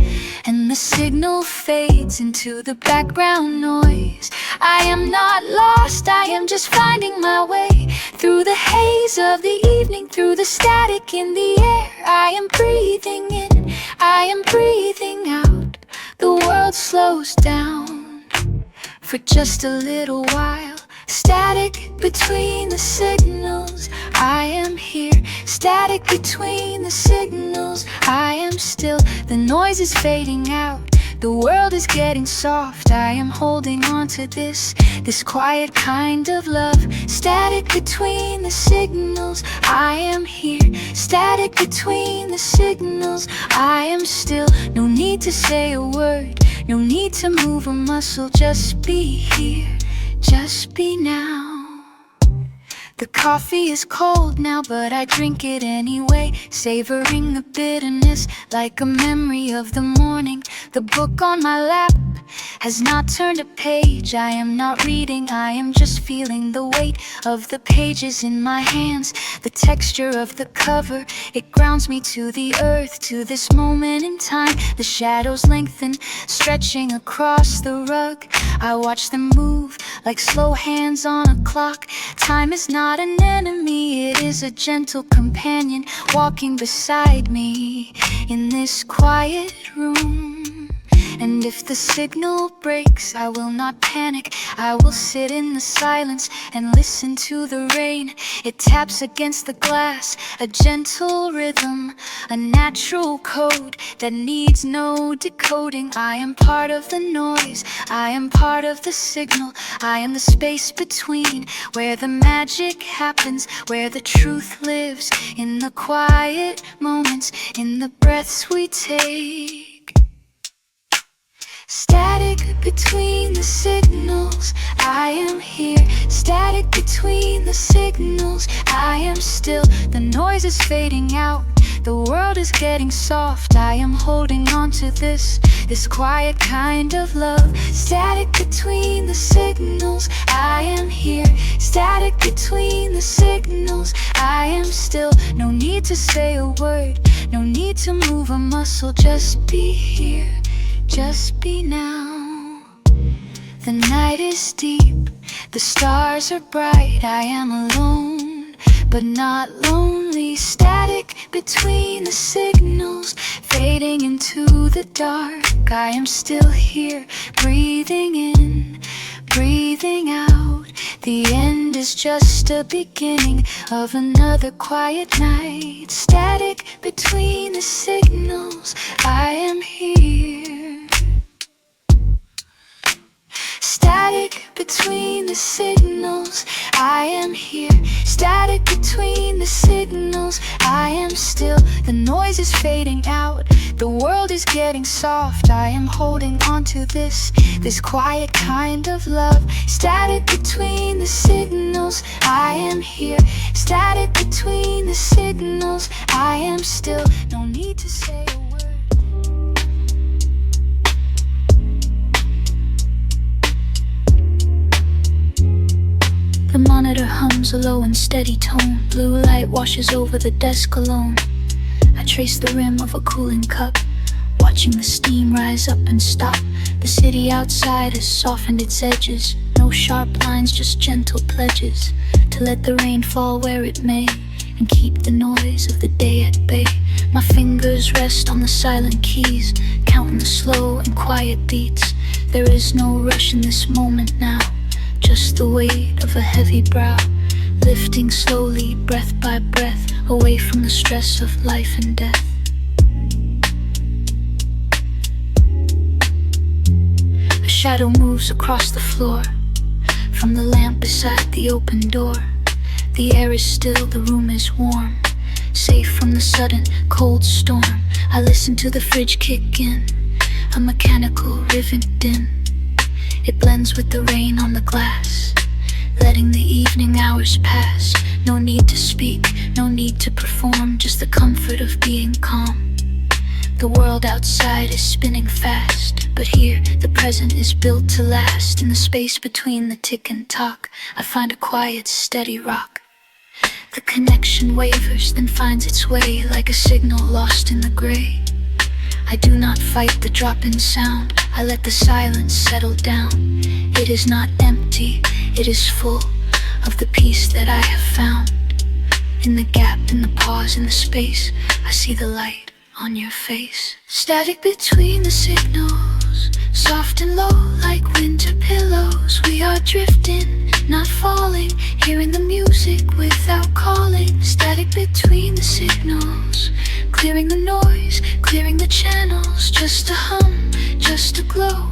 And the signal fades into the background noise. I am not lost, I am just finding my way through the haze of the evening, through the static in the air. I am breathing in, I am breathing out. The world slows down for just a little while. Static between the signals, I am here. Static between the signals, I am still. The noise is fading out, the world is getting soft. I am holding on to this quiet kind of love. Static between the signals, I am here. Static between the signals, I am still. No need to say a word, no need to move a muscle. Just be here, just be now. The coffee is cold now, but I drink it anyway, savoring the bitterness like a memory of the morning. The book on my lap has not turned a page. I am not reading, I am just feeling the weight of the pages in my hands. The texture of the cover, it grounds me to the earth, to this moment in time. The shadows lengthen, stretching across the rug. I watch them move like slow hands on a clock. Time is not an enemy, it is a gentle companion walking beside me in this quiet room. And if the signal breaks, I will not panic. I will sit in the silence and listen to the rain. It taps against the glass, a gentle rhythm, a natural code that needs no decoding. I am part of the noise, I am part of the signal. I am the space between, where the magic happens, where the truth lives, in the quiet moments, in the breaths we take. Static between the signals, I am here. Static between the signals, I am still. The noise is fading out, the world is getting soft. I am holding on to this quiet kind of love. Static between the signals, I am here. Static between the signals, I am still. No need to say a word, no need to move a muscle. Just be here, just be now. The night is deep, the stars are bright. I am alone, but not lonely. Static between the signals, fading into the dark. I am still here, breathing in, breathing out. The end is just a beginning of another quiet night. Static between the signals, I am here. Static between the signals, I am here. Static between the signals, I am still. The noise is fading out, the world is getting soft. I am holding on to this quiet kind of love. Static between the signals, I am here. Static between the signals, I am still. No need to say a word. The monitor hums a low and steady tone. Blue light washes over the desk alone. I trace the rim of a cooling cup, watching the steam rise up and stop. The city outside has softened its edges. No sharp lines, just gentle pledges to let the rain fall where it may and keep the noise of the day at bay. My fingers rest on the silent keys, counting the slow and quiet beats. There is no rush in this moment now, just the weight of a heavy brow, lifting slowly, breath by breath, away from the stress of life and death. A shadow moves across the floor, from the lamp beside the open door. The air is still, the room is warm, safe from the sudden cold storm. I listen to the fridge kick in, a mechanical rivet din. It blends with the rain on the glass, letting the evening hours pass. No need to speak, no need to perform, just the comfort of being calm. The world outside is spinning fast, but here the present is built to last. In the space between the tick and tock, I find a quiet, steady rock. The connection wavers, then finds its way like a signal lost in the gray. I do not fight the drop-in sound, I let the silence settle down. It is not empty, it is full of the peace that I have found. In the gap, in the pause, in the space, I see the light on your face. Static between the signals, soft and low like winter pillows. We are drifting, not falling, hearing the music without calling. Static between the signals, clearing the noise, clearing the channels. Just a hum, just a glow,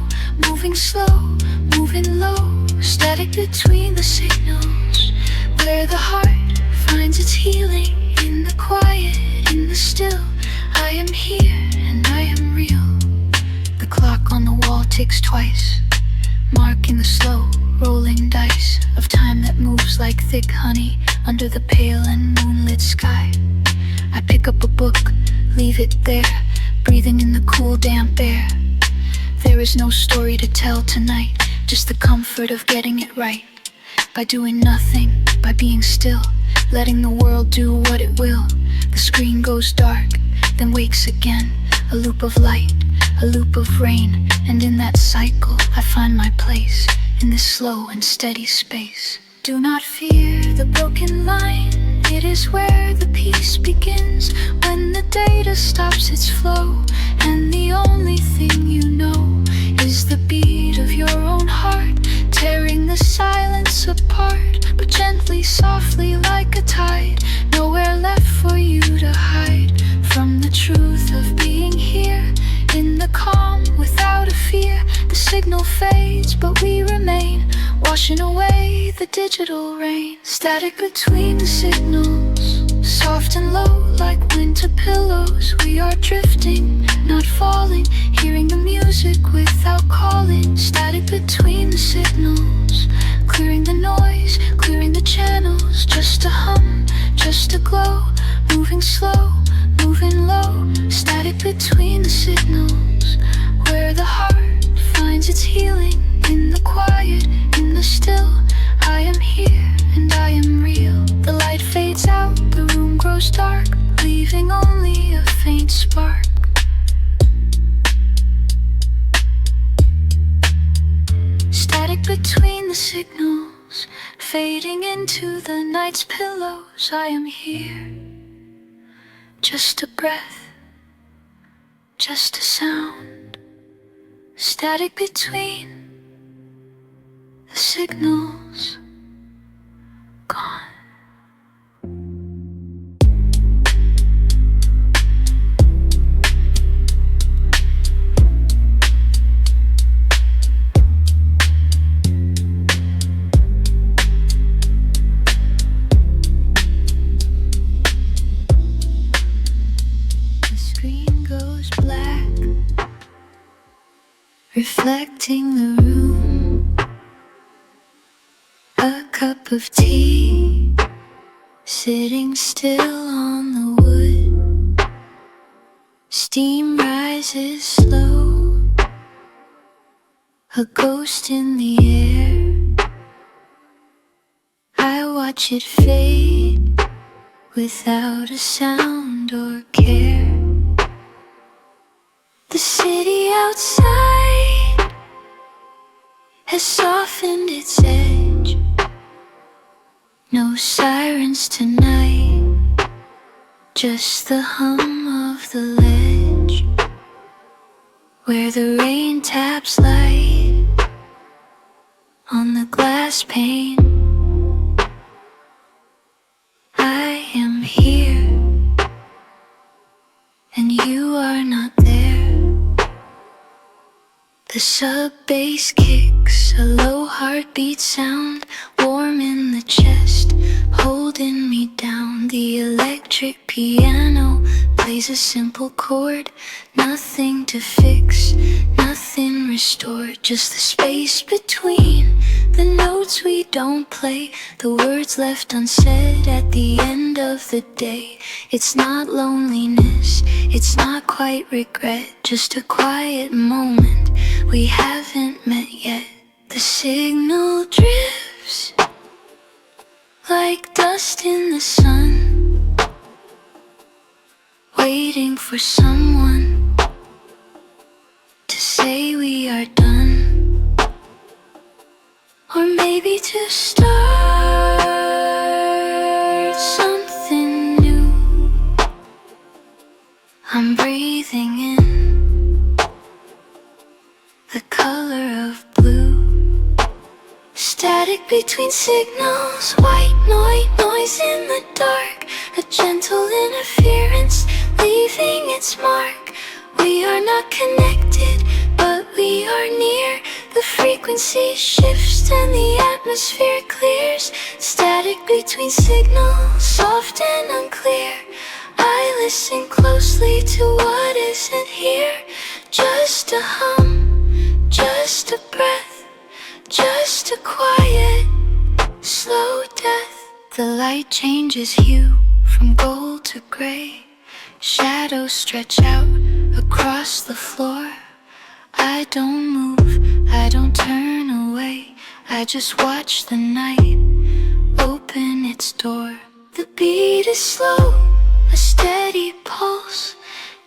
moving slow, moving low. Static between the signals, where the heart finds its healing. In the quiet, in the still, I am here and I am real. The clock on the wall ticks twice, marking the slow rolling dice of time that moves like thick honey under the pale and moonlit sky. I pick up a book, leave it there, breathing in the cool damp air. There is no story to tell tonight, just the comfort of getting it right. By doing nothing, by being still, letting the world do what it will. The screen goes dark, then wakes again, a loop of light, a loop of rain. And in that cycle I find my place, in this slow and steady space. Do not fear the broken line, it is where the peace begins. When the data stops its flow, and the only thing you know is the beat of your own heart, tearing the silence apart, but gently, softly like a tide. Nowhere left for you to hide from the truth of being here. In the calm, without a fear, the signal fades, but we remain, washing away the digital rain. Static between the signals, soft and low like winter pillows. We are drifting, not falling, hearing the music without calling. Static between the signals, clearing the noise, clearing the channels. Just a hum, just a glow, moving slow, moving low. Static between the signals, where the heart finds its healing. In the quiet, in the still, I am here and I am real. The light fades out, the room grows dark, leaving only a faint spark. Static between the signals, fading into the night's pillows. I am here, just a breath, just a sound. Static between the signals, gone. Reflecting the room, a cup of tea, sitting still on the wood. Steam rises slow, a ghost in the air. I watch it fade without a sound or care. The city outside has softened its edge. No sirens tonight, just the hum of the ledge, where the rain taps light on the glass pane. I am here, and you are not there. The sub bass kicks, a low heartbeat sound, warm in the chest, holding me down. The electric piano plays a simple chord, nothing to fix, nothing restored, just the space between the notes we don't play, the words left unsaid at the end of the day. It's not loneliness, it's not quite regret, just a quiet moment we haven't met yet. The signal drifts like dust in the sun, waiting for someone to say we are done, or maybe to start something new. I'm breathing in the color of blue. Static between signals, white noise in the dark, a gentle interference leaving its mark. We are not connected, but we are near. The frequency shifts and the atmosphere clears. Static between signals, soft and unclear. I listen closely to what isn't here. Just a hum, just a breath, just a quiet, slow death. The light changes hue from gold to gray. Shadows stretch out across the floor. I don't move, I don't turn away, I just watch the night open its door. The beat is slow, a steady pulse,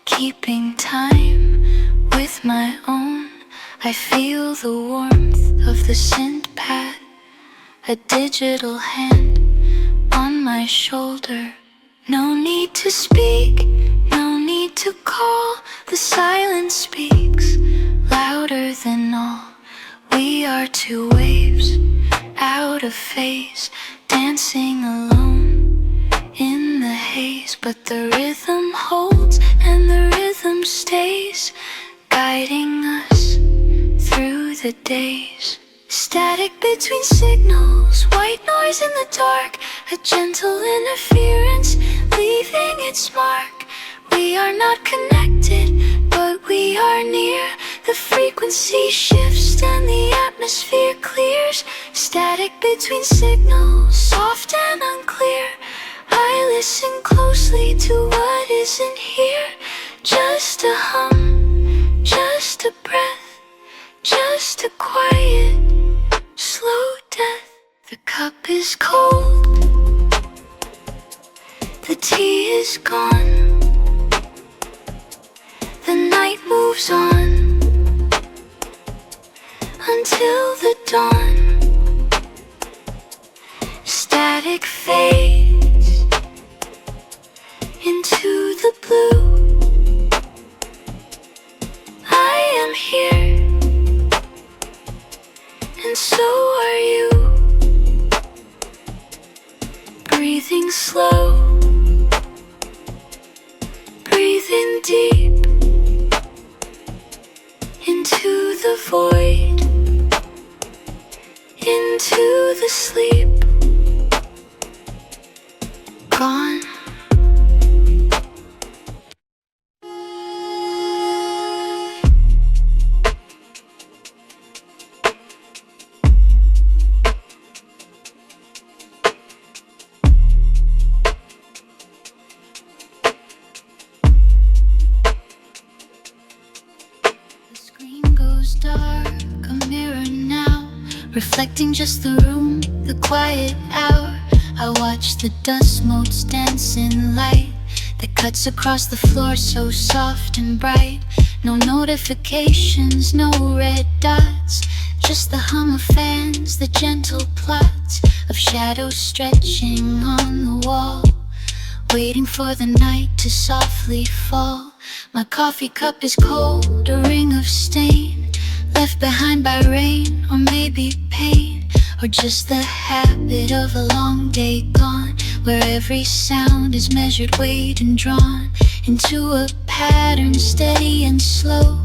keeping time with my own. I feel the warmth of the synth pad, a digital hand on my shoulder. No need to speak, no need to call, the silence speaks louder than all. We are two waves, out of phase, dancing alone in the haze. But the rhythm holds and the rhythm stays, guiding us through the days. Static between signals, white noise in the dark, a gentle interference leaving its mark. We are not connected, but we are near. The frequency shifts and the atmosphere clears. Static between signals, soft and unclear. I listen closely to what isn't here. Just a hum, just a breath, just a quiet, slow death. The cup is cold, the tea is gone, the night moves on until the dawn. Static fades into the blue. I am here, and so are you. Breathing slow, breathing deep into the void, into the sleep. Gone. Dark, a mirror now, reflecting just the room, the quiet hour. I watch the dust motes dance in light that cuts across the floor so soft and bright. No notifications, no red dots, just the hum of fans, the gentle plots of shadows stretching on the wall, waiting for the night to softly fall. My coffee cup is cold, a ring of stain, left behind by rain, or maybe pain, or just the habit of a long day gone, where every sound is measured, weighed and drawn into a pattern steady and slow,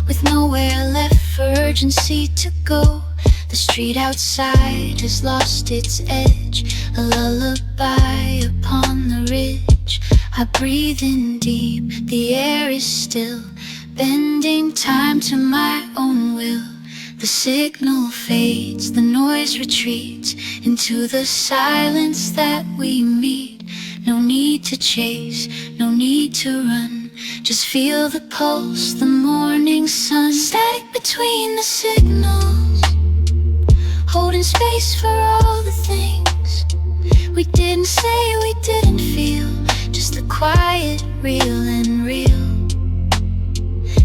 with nowhere left for urgency to go. The street outside has lost its edge, a lullaby upon the ridge. I breathe in deep, the air is still, bending time to my own will. The signal fades, the noise retreats into the silence that we meet. No need to chase, no need to run, just feel the pulse, the morning sun. Static between the signals, holding space for all the things we didn't say, we didn't feel. Just the quiet, real and real.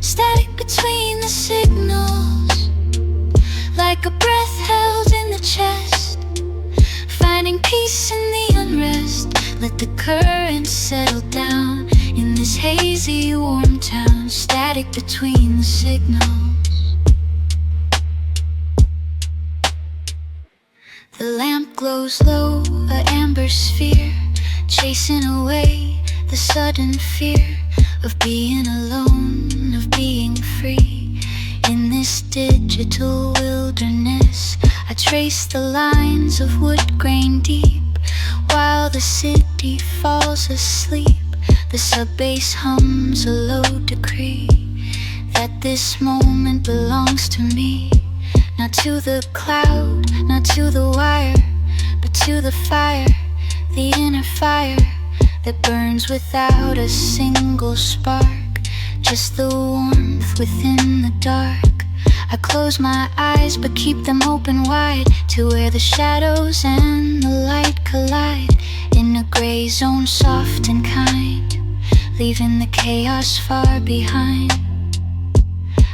Static between the signals, like a breath held in the chest, finding peace in the unrest. Let the current settle down in this hazy, warm town. Static between the signals. The lamp glows low, an amber sphere, chasing away the sudden fear of being alone, of being free. In this digital wilderness, I trace the lines of wood grain deep, while the city falls asleep. The sub-bass hums a low decree that this moment belongs to me. Not to the cloud, not to the wire, but to the fire, the inner fire that burns without a single spark. Just the warmth within the dark. I close my eyes but keep them open wide, to where the shadows and the light collide. In a gray zone, soft and kind, leaving the chaos far behind.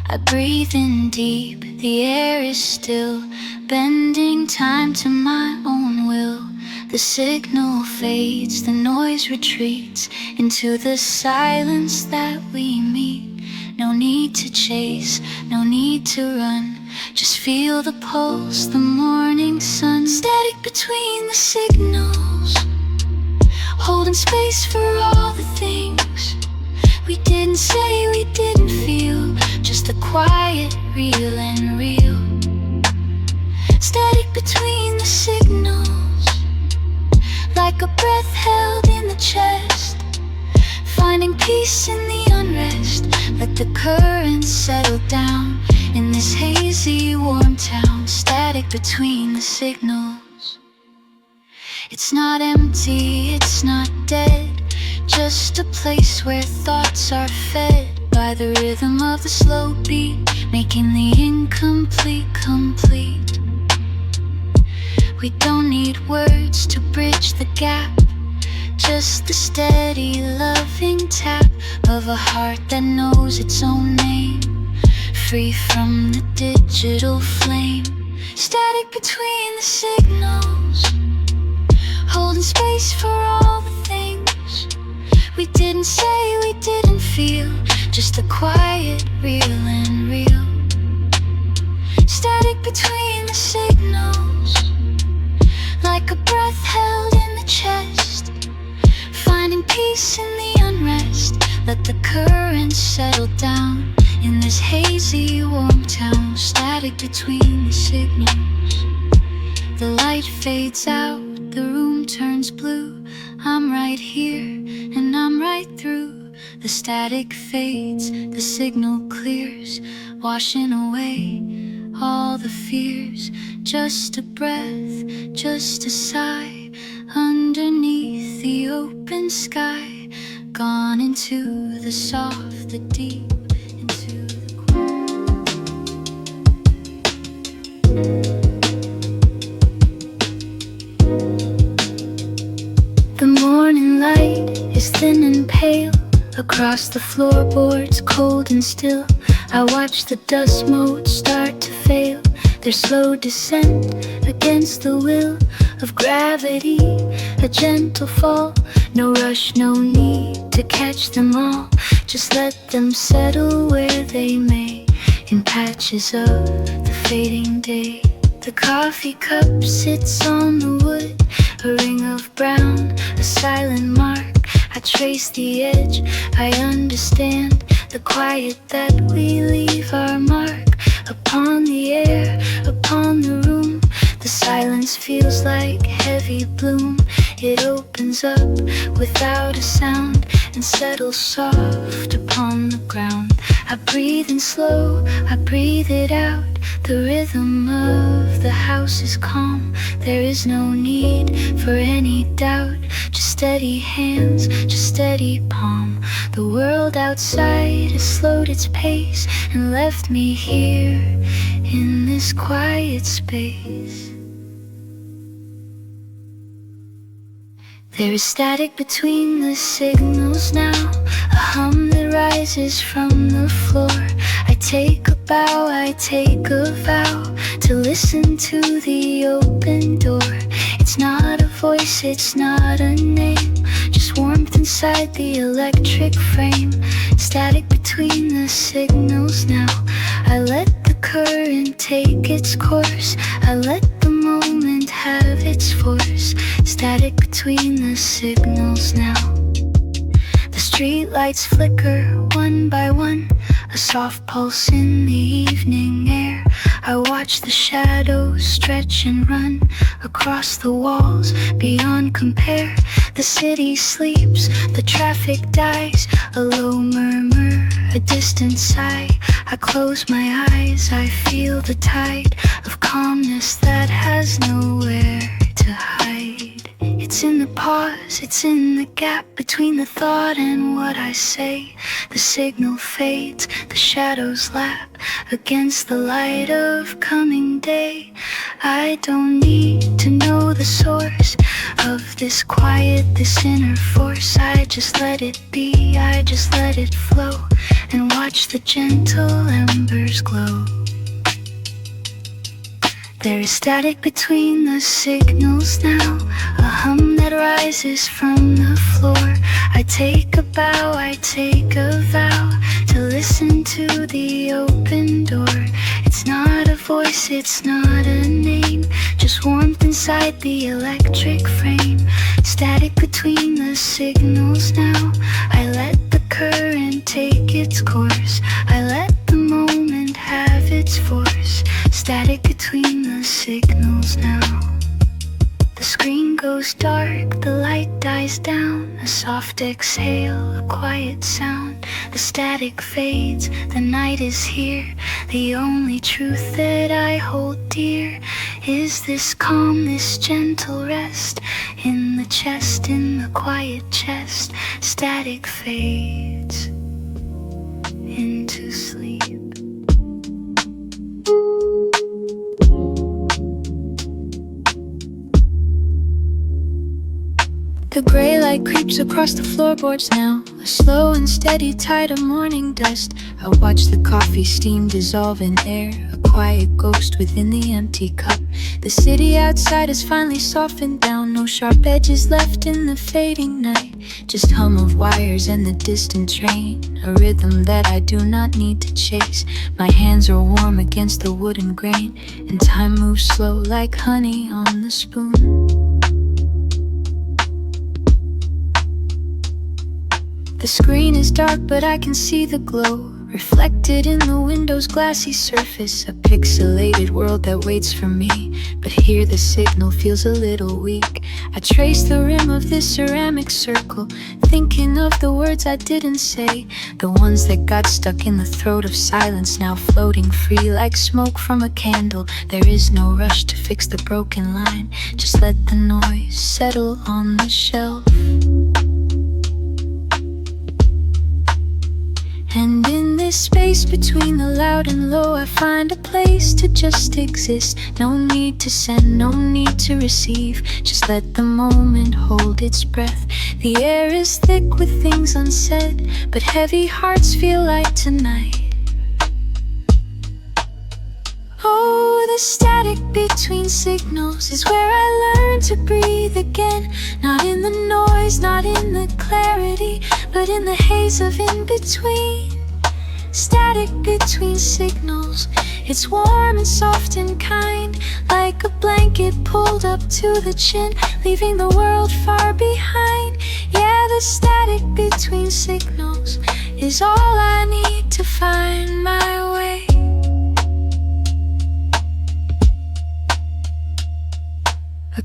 I breathe in deep, the air is still, bending time to my own will. The signal fades, the noise retreats into the silence that we meet. No need to chase, no need to run, just feel the pulse, the morning sun. Static between the signals, holding space for all the things we didn't say, we didn't feel. Just the quiet, real and real. Static between the signals, like a breath held in the chest, finding peace in the unrest. Let the current settle down in this hazy, warm town. Static between the signals. It's not empty, it's not dead, just a place where thoughts are fed by the rhythm of the slow beat, making the incomplete complete. We don't need words to bridge the gap, just the steady, loving tap of a heart that knows its own name, free from the digital flame. Static between the signals, holding space for all the things we didn't say, we didn't feel. Just the quiet, real and real. Static between the signals, like a breath held in the chest, finding peace in the unrest. Let the current settle down in this hazy, warm town. Static between the signals. The light fades out, the room turns blue. I'm right here and I'm right through. The static fades, the signal clears, washing away all the fears. Just a breath, just a sigh, underneath the open sky. Gone into the soft, the deep, into the quiet. The morning light is thin and pale, across the floorboards, cold and still. I watch the dust motes start to fail, their slow descent against the will of gravity. A gentle fall, no rush, no need to catch them all. Just let them settle where they may, in patches of the fading day. The coffee cup sits on the wood, a ring of brown, a silent mark. I trace the edge, I understand the quiet that we leave our mark upon upon the air, upon the room. The silence feels like heavy bloom. It opens up without a sound and settles soft upon the ground. I breathe in slow, I breathe it out. The rhythm of the house is calm. There is no need for any doubt. Just steady hands, just steady palm. The world outside has slowed its pace and left me here in this quiet space. There is static between the signals now, a hum that rises from the floor. I take a bow, I take a vow to listen to the open door. It's not a voice, it's not a name, just warmth inside the electric frame. Static between the signals now. I let the current take its course, I let the moment have its force. Static between the signals now. The street lights flicker one by one, a soft pulse in the evening air. I watch the shadows stretch and run across the walls beyond compare. The city sleeps, the traffic dies, a low murmur, a distant sigh. I close my eyes, I feel the tide of calmness that has nowhere to hide. It's in the pause, it's in the gap between the thought and what I say. The signal fades, the shadows lap against the light of coming day. I don't need to know the source of this quiet, this inner force. I just let it be, I just let it flow and watch the gentle embers glow. There is static between the signals now, a hum that rises from the floor. I take a bow, I take a vow to listen to the open door. It's not a voice, it's not a name, just warmth inside the electric frame. Static between the signals now. I let the current take its course, I let the moment have its force. Static between the signals now. The screen goes dark, the light dies down, a soft exhale, a quiet sound. The static fades, the night is here. The only truth that I hold dear is this calm, this gentle rest in the chest, in the quiet chest. Static fades into sleep. The gray light creeps across the floorboards now, a slow and steady tide of morning dust. I watch the coffee steam dissolve in air, a quiet ghost within the empty cup. The city outside has finally softened down, no sharp edges left in the fading night. Just hum of wires and the distant train, a rhythm that I do not need to chase. My hands are warm against the wooden grain, and time moves slow like honey on the spoon. The screen is dark, but I can see the glow reflected in the window's glassy surface. A pixelated world that waits for me, but here the signal feels a little weak. I trace the rim of this ceramic circle, thinking of the words I didn't say, the ones that got stuck in the throat of silence, now floating free like smoke from a candle. There is no rush to fix the broken line, just let the noise settle on the shelf. And in this space between the loud and low, I find a place to just exist. No need to send, no need to receive, just let the moment hold its breath. The air is thick with things unsaid, but heavy hearts feel light tonight. Oh, the static between signals is where I learn to breathe again. Not in the noise, not in the clarity, but in the haze of in-between. Static between signals, it's warm and soft and kind, like a blanket pulled up to the chin, leaving the world far behind. Yeah, the static between signals is all I need to find my way.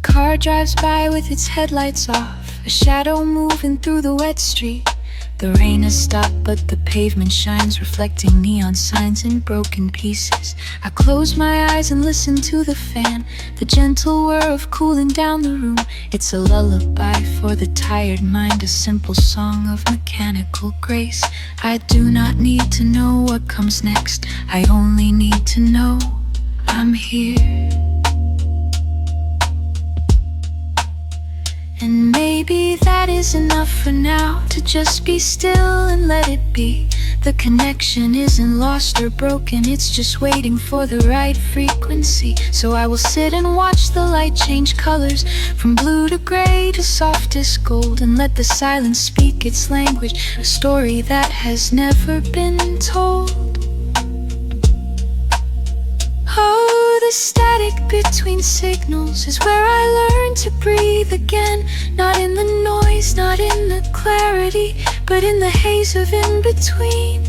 car drives by with its headlights off, a shadow moving through the wet street. The rain has stopped, but the pavement shines, reflecting neon signs in broken pieces. I close my eyes and listen to the fan, the gentle whir of cooling down the room. It's a lullaby for the tired mind, a simple song of mechanical grace. I do not need to know what comes next, I only need to know I'm here. And maybe that is enough for now, to just be still and let it be. The connection isn't lost or broken, it's just waiting for the right frequency. So I will sit and watch the light change colors, from blue to gray to softest gold, and let the silence speak its language, a story that has never been told. Oh, the static between signals is where I learn to breathe again. Not in the noise, not in the clarity, but in the haze of in-between.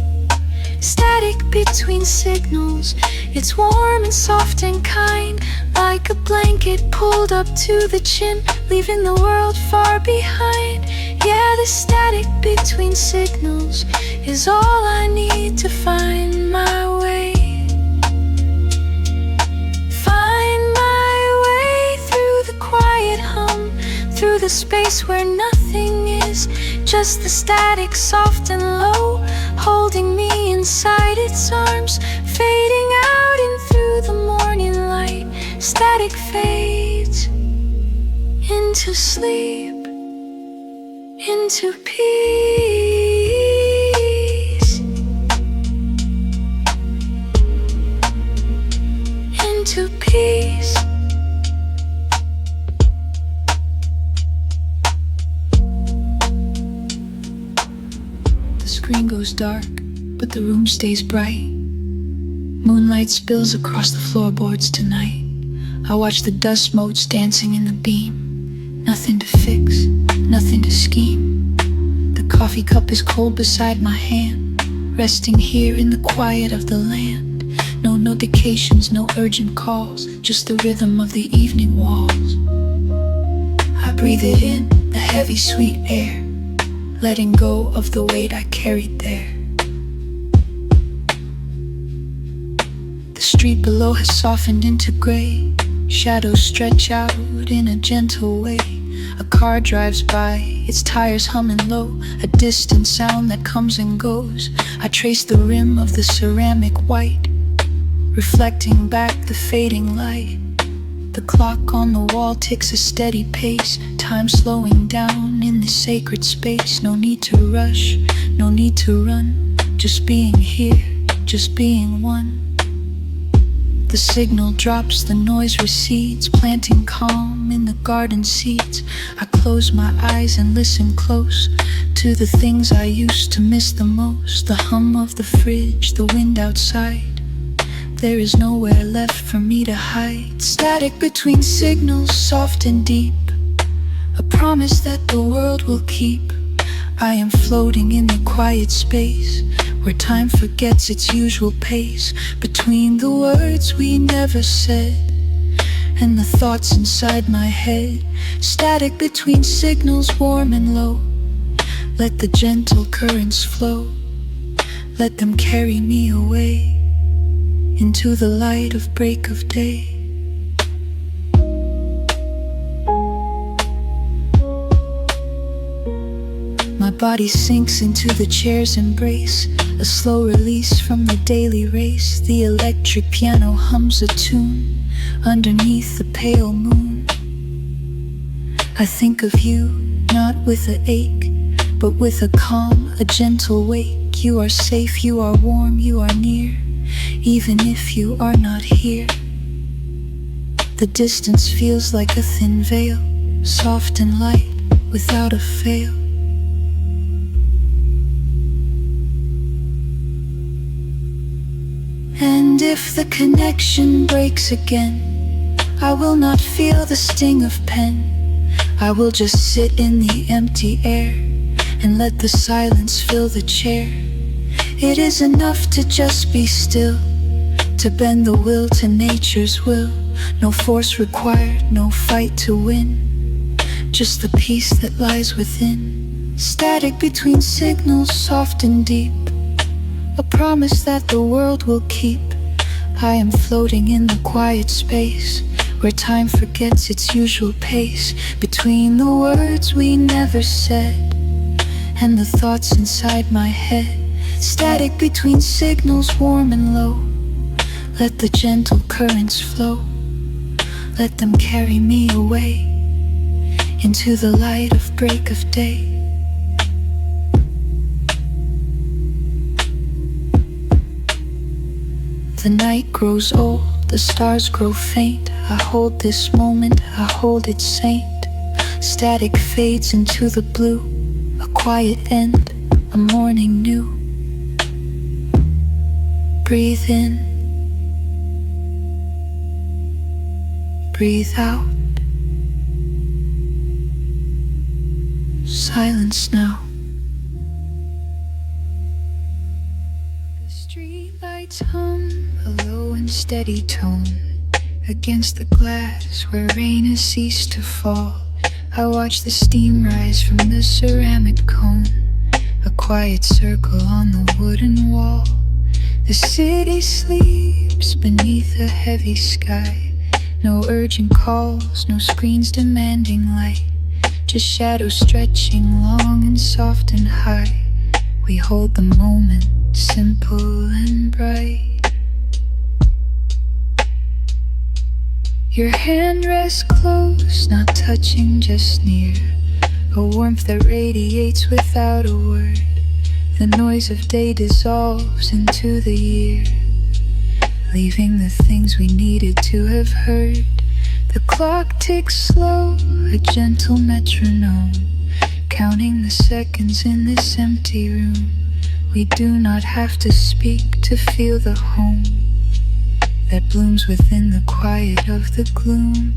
Static between signals, it's warm and soft and kind, like a blanket pulled up to the chin, leaving the world far behind. Yeah, the static between signals is all I need to find my way. Through the space where nothing is, just the static, soft and low, holding me inside its arms, fading out in through the morning light. Static fades into sleep, into peace, into peace. The screen goes dark, but the room stays bright. Moonlight spills across the floorboards tonight. I watch the dust motes dancing in the beam. Nothing to fix, nothing to scheme. The coffee cup is cold beside my hand, resting here in the quiet of the land. No notifications, no urgent calls, just the rhythm of the evening walls. I breathe it in, the heavy sweet air, letting go of the weight I carried there. The street below has softened into gray, shadows stretch out in a gentle way. A car drives by, its tires humming low, a distant sound that comes and goes. I trace the rim of the ceramic white, reflecting back the fading light. The clock on the wall ticks a steady pace, time slowing down in this sacred space. No need to rush, no need to run, just being here, just being one. The signal drops, the noise recedes, planting calm in the garden seeds. I close my eyes and listen close to the things I used to miss the most. The hum of the fridge, the wind outside. There is nowhere left for me to hide. Static between signals, soft and deep, a promise that the world will keep. I am floating in the quiet space, where time forgets its usual pace. Between the words we never said, and the thoughts inside my head. Static between signals, warm and low. Let the gentle currents flow, let them carry me away into the light of break of day. My body sinks into the chair's embrace, a slow release from the daily race. The electric piano hums a tune underneath the pale moon. I think of you, not with an ache, but with a calm, a gentle wake. You are safe, you are warm, you are near, even if you are not here. The distance feels like a thin veil, soft and light, without a fail. And if the connection breaks again, I will not feel the sting of pen. I will just sit in the empty air and let the silence fill the chair. It is enough to just be still, to bend the will to nature's will. No force required, no fight to win, just the peace that lies within. Static between signals, soft and deep, a promise that the world will keep. I am floating in the quiet space, where time forgets its usual pace. Between the words we never said, and the thoughts inside my head. Static between signals, warm and low. Let the gentle currents flow, let them carry me away into the light of break of day. The night grows old, the stars grow faint. I hold this moment, I hold it saint. Static fades into the blue, a quiet end, a morning new. Breathe in, breathe out. Silence now. The streetlights hum, a low and steady tone, against the glass where rain has ceased to fall. I watch the steam rise from the ceramic cone, a quiet circle on the wooden wall. The city sleeps beneath a heavy sky. No urgent calls, no screens demanding light, just shadows stretching long and soft and high. We hold the moment, simple and bright. Your hand rests close, not touching, just near, a warmth that radiates without a word. The noise of day dissolves into the year, leaving the things we needed to have heard. The clock ticks slow, a gentle metronome, counting the seconds in this empty room. We do not have to speak to feel the home that blooms within the quiet of the gloom.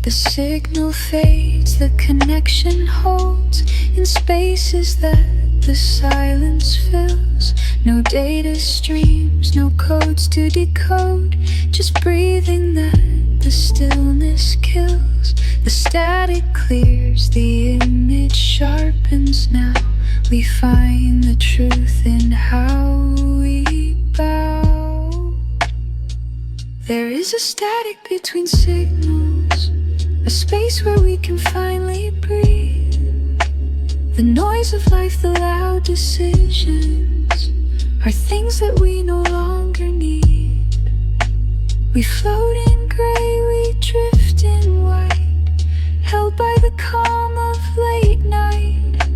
The signal fades, the connection holds in spaces that the silence fills. No data streams, no codes to decode, just breathing that the stillness kills. The static clears, the image sharpens now. We find the truth in how we bow. There is a static between signals, a space where we can finally breathe. The noise of life, the loud decisions, are things that we no longer need. We float in gray, we drift in white, held by the calm of late night.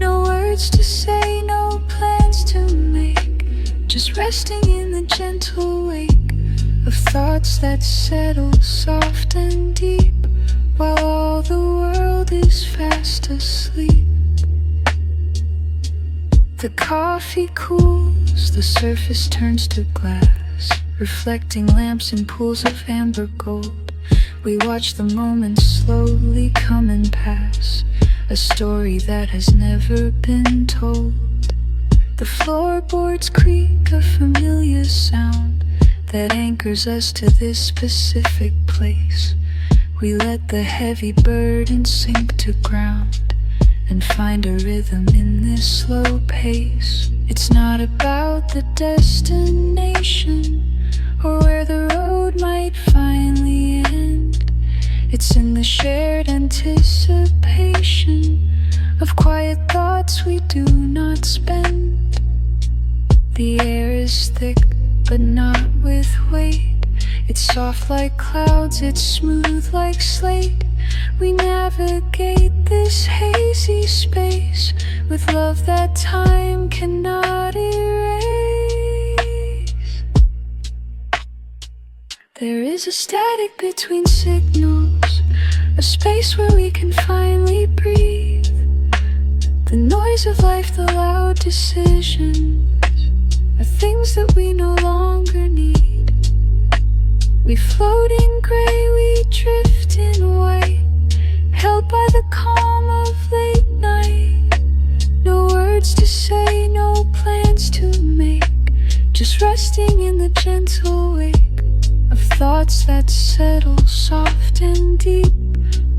No words to say, no plans to make, just resting in the gentle wake of thoughts that settle soft and deep, while all the world is fast asleep. The coffee cools, the surface turns to glass, reflecting lamps in pools of amber gold. We watch the moments slowly come and pass, a story that has never been told. The floorboards creak, a familiar sound that anchors us to this specific place. We let the heavy burden sink to ground and find a rhythm in this slow pace. It's not about the destination or where the road might finally end. It's in the shared anticipation of quiet thoughts we do not spend. The air is thick but not with weight. It's soft like clouds, it's smooth like slate. We navigate this hazy space with love that time cannot erase. There is a static between signals, a space where we can finally breathe. The noise of life, the loud decisions, are things that we no longer need. We float in gray, we drift in white, held by the calm of late night. No words to say, no plans to make, just resting in the gentle wake of thoughts clouds that settle soft and deep,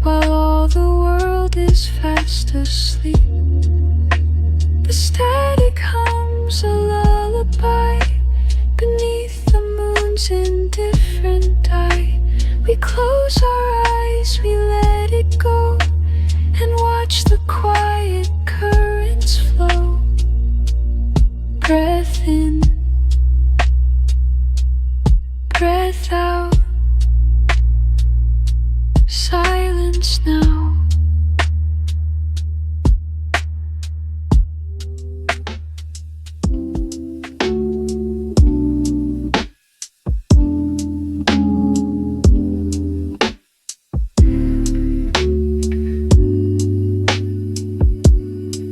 while all the world is fast asleep. The static hums a lullaby beneath the moon's indifferent dye. We close our eyes, we let it go, and watch the quiet currents flow. Breath in, breath out, silence now.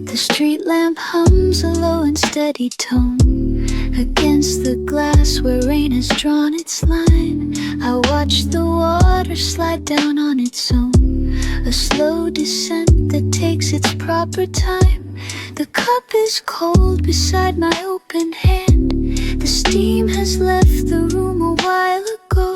The street lamp hums a low and steady tone against the glass where rain has drawn its line. I watch the water slide down on its own, a slow descent that takes its proper time. The cup is cold beside my open hand. The steam has left the room a while ago.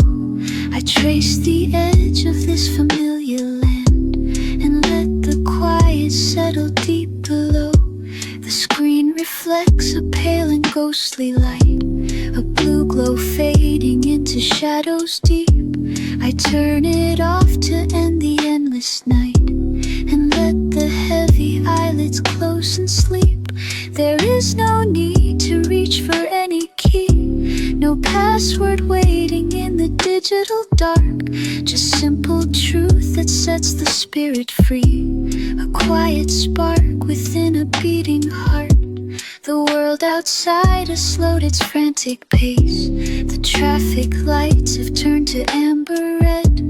I trace the edge of this familiar land and let the quiet settle deep below. The screen reflects a pale and ghostly light, a blue glow fading into shadows deep. I turn it off to end the endless night and let the heavy eyelids close and sleep. There is no need to reach for any key, no password waiting in the digital dark, just simple truth that sets the spirit free, a quiet spark within a beating heart. The world outside has slowed its frantic pace. The traffic lights have turned to amber red.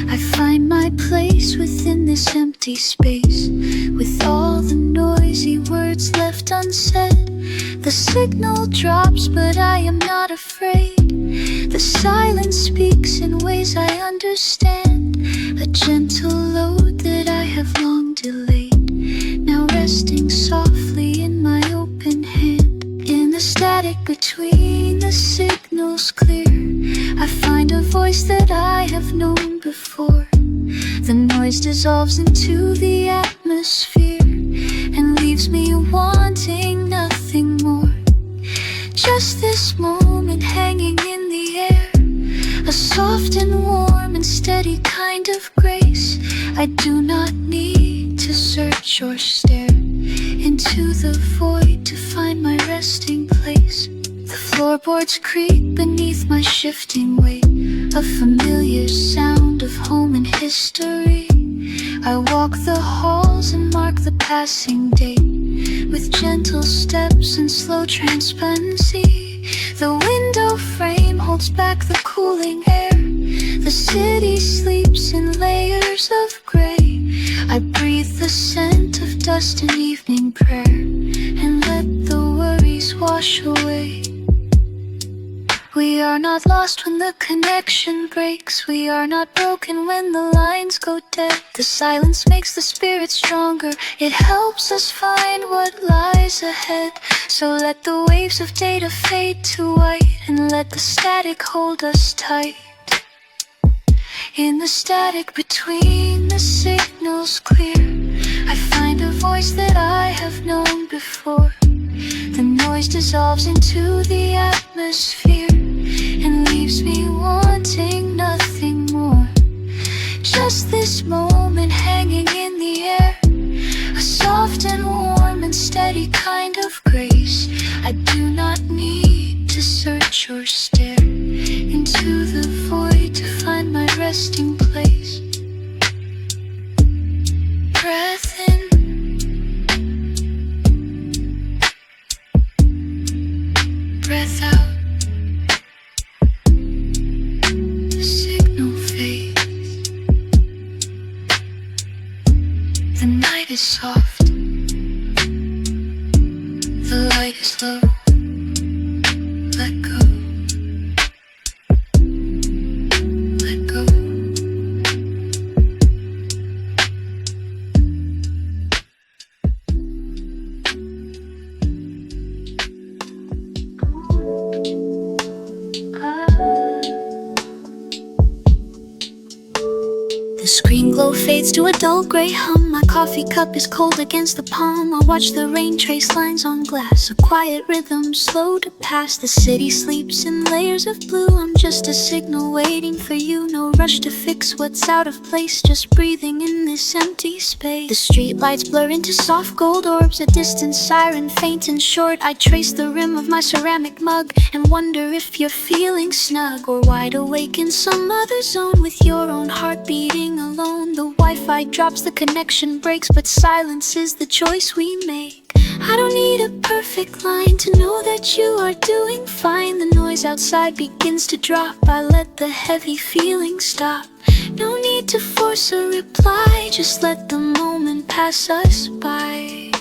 I find my place within this empty space, with all the noisy words left unsaid. The signal drops, but I am not afraid. The silence speaks in ways I understand, a gentle load that I have long delayed, now resting softly in my open hand. In the static between the signals clear, I find a voice that I have known before. The noise dissolves into the atmosphere and leaves me wanting nothing more. Just this moment hanging in the air, a soft and warm and steady kind of grace. I do not need to search or stare into the void to find my resting place. The floorboards creak beneath my shifting weight, a familiar sound of home and history. I walk the halls and mark the passing date with gentle steps and slow transparency. The window frame holds back the cooling air. The city sleeps in layers of gray. I breathe the scent of dust and evening prayer and let the worries wash away. We are not lost when the connection breaks. We are not broken when the lines go dead. The silence makes the spirit stronger. It helps us find what lies ahead. So let the waves of data fade to white and let the static hold us tight. In the static between the signals clear, I find a voice that I have known before. The noise dissolves into the atmosphere and leaves me wanting nothing more. Just this moment hanging in the air, a soft and warm and steady kind of grace. I do not need to search or stare into the void to find my resting place. Breath in, breath out. The signal fades. The night is soft. The light is low. Let go. Let go. fades to a dull gray hum. My coffee cup is cold against the palm. I watch the rain trace lines on glass, a quiet rhythm slow to pass. The city sleeps in layers of blue. I'm just a signal waiting for you. No rush to fix what's out of place, just breathing in this empty space. The streetlights blur into soft gold orbs, a distant siren faint and short. I trace the rim of my ceramic mug and wonder if you're feeling snug or wide awake in some other zone with your own heart beating alone. The Wi-Fi drops, the connection breaks, but silence is the choice we make. I don't need a perfect line to know that you are doing fine. The noise outside begins to drop. I let the heavy feeling stop. No need to force a reply, just let the moment pass us by.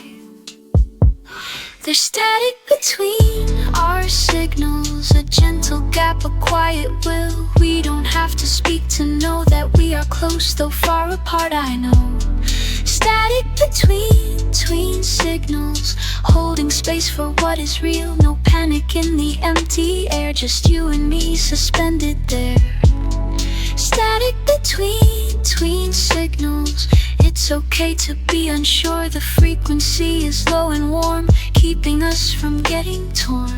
There's static between our signals, a gentle gap, a quiet will. We don't have to speak to know that we are close, though far apart, I know. Static between signals, holding space for what is real. No panic in the empty air, just you and me suspended there. Static between signals. It's okay to be unsure. The frequency is low and warm, keeping us from getting torn.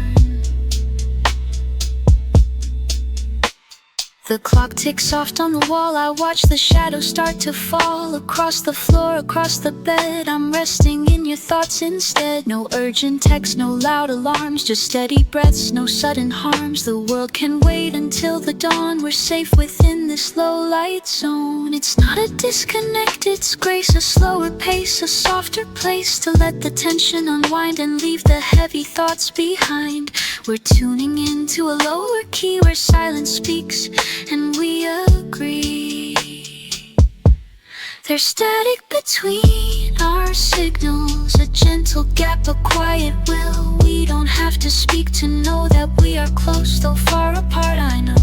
The clock ticks soft on the wall. I watch the shadows start to fall across the floor, across the bed. I'm resting in your thoughts instead. No urgent texts, no loud alarms, just steady breaths, no sudden harms. The world can wait until the dawn. We're safe within this low light zone. It's not a disconnect, it's grace, a slower pace, a softer place to let the tension unwind and leave the heavy thoughts behind. We're tuning into a lower key where silence speaks and we agree. There's static between our signals, a gentle gap, a quiet will. We don't have to speak to know that we are close, though far apart, I know.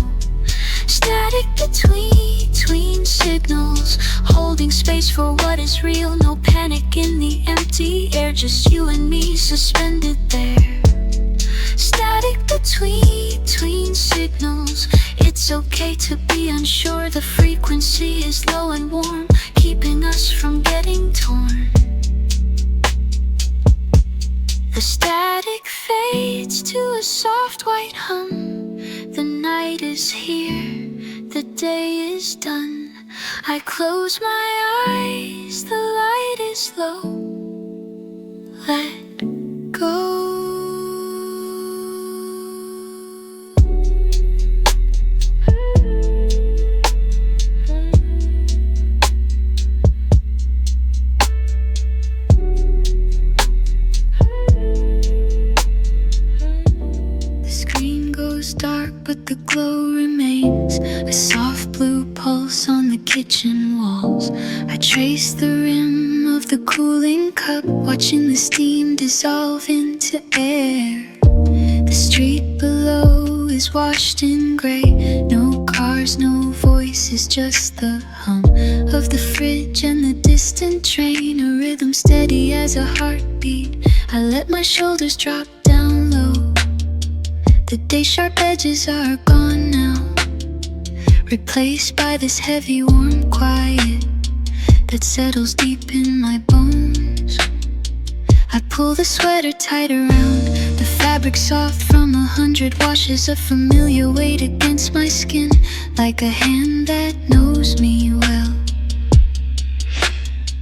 Static between signals, holding space for what is real. No panic in the empty air, just you and me suspended there. Static between signals. It's okay to be unsure. The frequency is low and warm, keeping us from getting torn. The static fades to a soft white hum. The night is here, the day is done. I close my eyes, the light is low. Let go. Dark, but the glow remains, a soft blue pulse on the kitchen walls. I trace the rim of the cooling cup, watching the steam dissolve into air. The street below is washed in gray. No cars, no voices, just the hum of the fridge and the distant train. A rhythm steady as a heartbeat. I let my shoulders drop down low. The day's sharp edges are gone now, replaced by this heavy, warm quiet that settles deep in my bones. I pull the sweater tight around, the fabric soft from 100 washes, a familiar weight against my skin, like a hand that knows me well.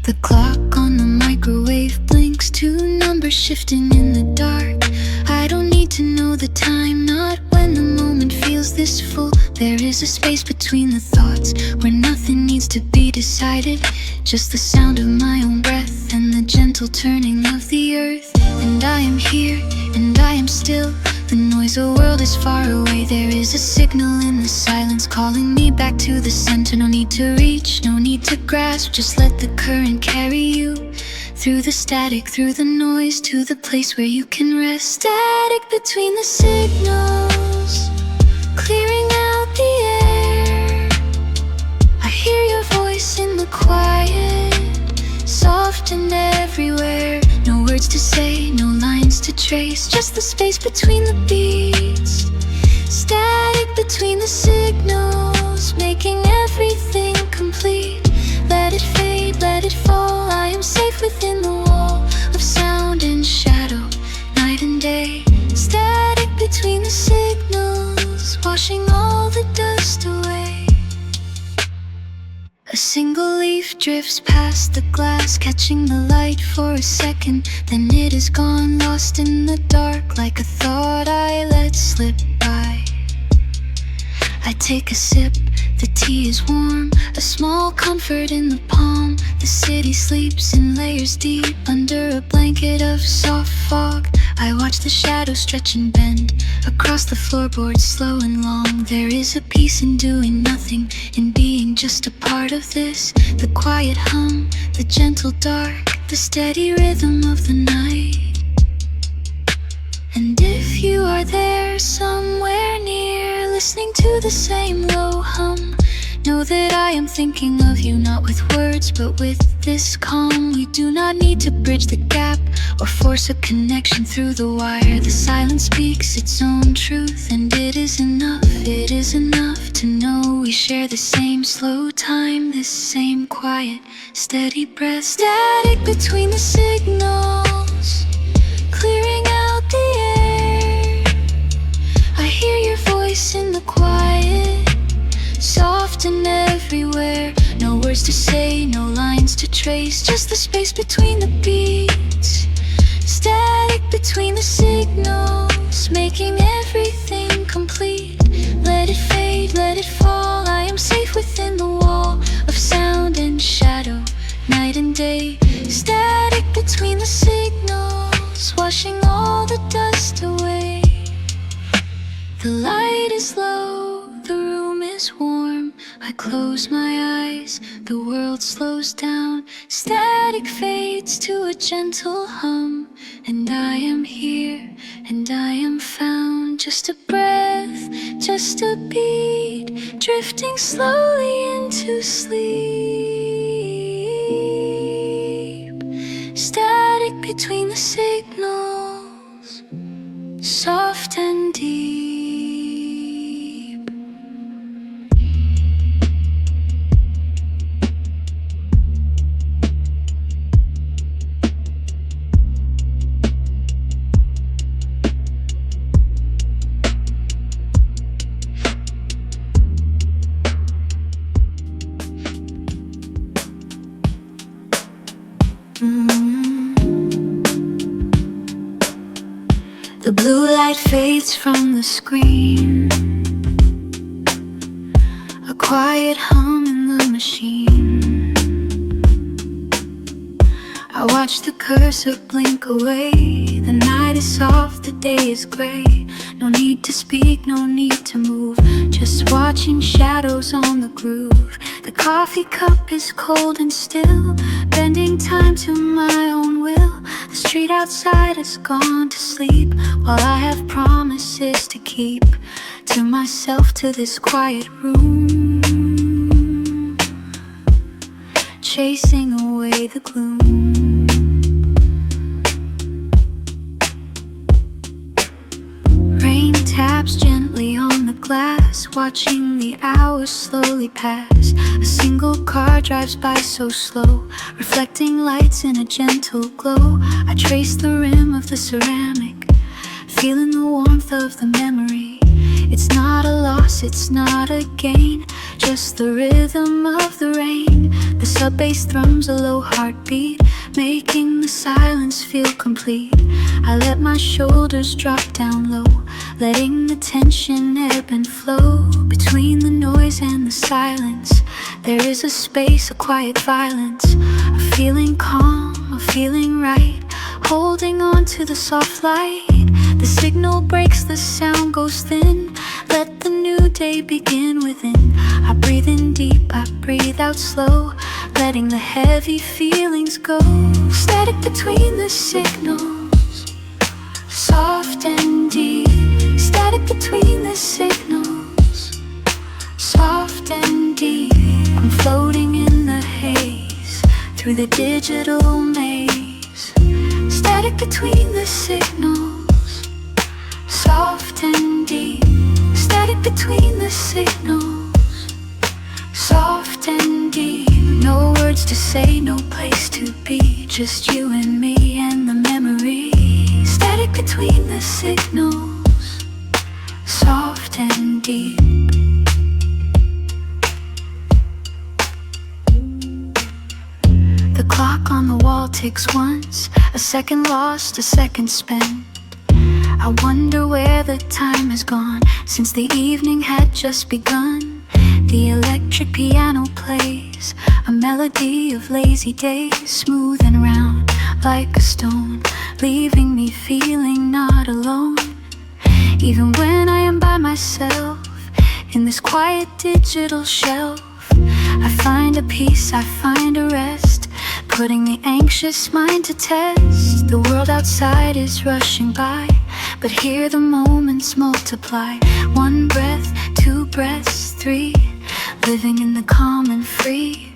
The clock on the microwave blinks, two numbers shifting in the dark. I don't need to know the time, not when the moment feels this full. There is a space between the thoughts where nothing needs to be decided, just the sound of my own breath and the gentle turning of the earth. And I am here, and I am still. The noise of the world is far away. There is a signal in the silence calling me back to the center. No need to reach, no need to grasp, just let the current carry you through the static, through the noise, to the place where you can rest. Static between the signals, clearing out the air. I hear your voice in the quiet, soft and everywhere. No words to say, no lines to trace, just the space between the beats. Static between the signals, making everything complete. Let it fade. within the wall of sound and shadow, night and day. Static between the signals, washing all the dust away. A single leaf drifts past the glass, catching the light for a second, then it is gone, lost in the dark, like a thought I let slip by. I take a sip, the tea is warm, a small comfort in the palm. The city sleeps in layers deep under a blanket of soft fog. I watch the shadows stretch and bend across the floorboards, slow and long. There is a peace in doing nothing, in being just a part of this. The quiet hum, the gentle dark, the steady rhythm of the night. And if you are there somewhere near, listening to the same low hum, know that I am thinking of you, not with words, but with this calm. We do not need to bridge the gap or force a connection through the wire. The silence speaks its own truth, and it is enough to know we share the same slow time, this same quiet, steady breath. Static between the signals, clearing out the air. I hear your voice in the quiet, soft and everywhere. No words to say, no lines to trace, just the space between the beats. Static between the signals, making everything complete. Let it fade, let it fall, I am safe within the wall of sound and shadow, night and day. Static between the signals, washing all the dust away. The light is low, the room is warm. I close my eyes, the world slows down. Static fades to a gentle hum, and I am here, and I am found. Just a breath, just a beat, drifting slowly into sleep. Static between the signals, soft and deep. The blue light fades from the screen, a quiet hum in the machine. I watch the cursor blink away. The night is soft, the day is gray. No need to speak, no need to move, just watching shadows on the groove. The coffee cup is cold and still, bending time to my own will. The street outside has gone to sleep, while I have promises to keep to myself, to this quiet room, chasing away the gloom. Rain taps gently on the glass, watching the hours slowly pass. A single car drives by so slow, reflecting lights in a gentle glow. I trace the rim of the ceramic, feeling the warmth of the memory. It's not a loss, it's not a gain, just the rhythm of the rain. The sub-bass thrums a low heartbeat, making the silence feel complete. I let my shoulders drop down low, letting the tension ebb and flow. Between the noise and the silence, there is a space, a quiet violence. A feeling calm, a feeling right, holding on to the soft light. The signal breaks, the sound goes thin, let the new day begin within. I breathe in deep, I breathe out slow, letting the heavy feelings go. Static between the signals, soft and deep. Static between the signals, soft and deep. I'm floating in the haze, through the digital maze. Static between the signals, soft and deep. Static between the signals, soft and deep. No words to say, no place to be, just you and me and the memory. Static between the signals, soft and deep. The clock on the wall ticks once, a second lost, a second spent. I wonder where the time has gone since the evening had just begun. The electric piano plays a melody of lazy days, smooth and round like a stone, leaving me feeling not alone. Even when I am by myself in this quiet digital shelf, I find a peace, I find a rest, putting the anxious mind to test. The world outside is rushing by, but here the moments multiply. One breath, two breaths, three, living in the calm and free.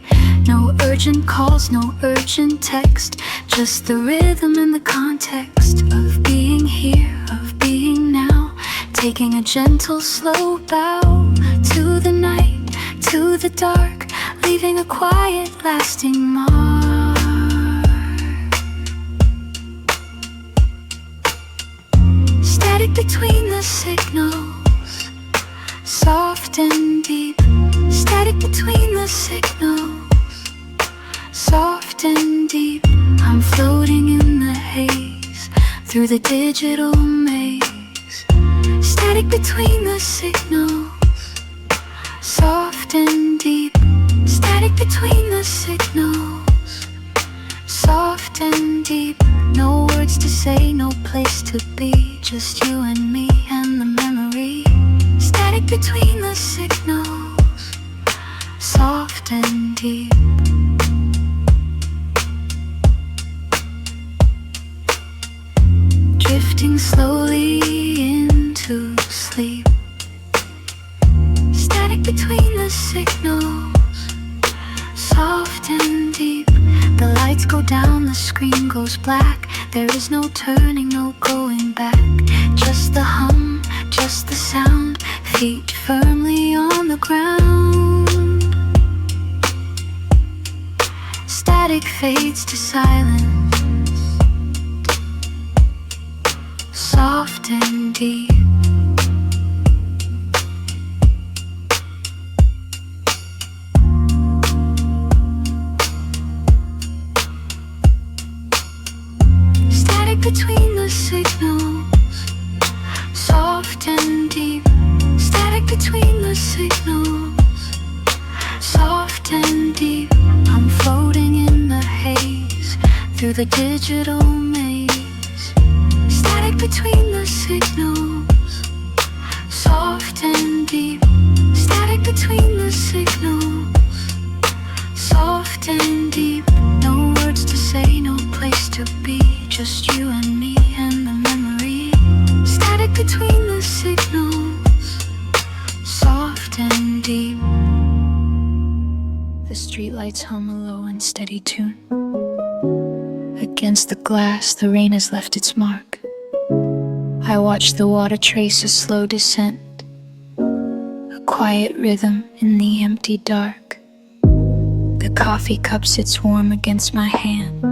No urgent calls, no urgent text, just the rhythm and the context of being here, of being now, taking a gentle slow bow to the night, to the dark, leaving a quiet lasting mark. Static between the signals, soft and deep. Static between the signals, soft and deep. I'm floating in the haze, through the digital maze. Static between the signals, soft and deep. Static between the signals, soft and deep. No words to say, no place to be, just you and me and the memory. Static between the signals, soft and deep. Drifting slowly into sleep. Static between the signals, soft and deep. The lights go down, the screen goes black. There is no turning, no going back. Just the hum, just the sound, feet firmly on the ground. Static fades to silence, soft and deep. Static between the signals, soft and deep. Static between the signals, soft and deep. I'm floating in the haze, through the digital maze. Static between the signals, soft and deep. Static between the signals, soft and deep. No words to say, no place to be, just you and me and the memory. Static between the signals, soft and deep. The streetlights hum a low and steady tune. Against the glass, the rain has left its mark. I watch the water trace a slow descent, a quiet rhythm in the empty dark. The coffee cup sits warm against my hand,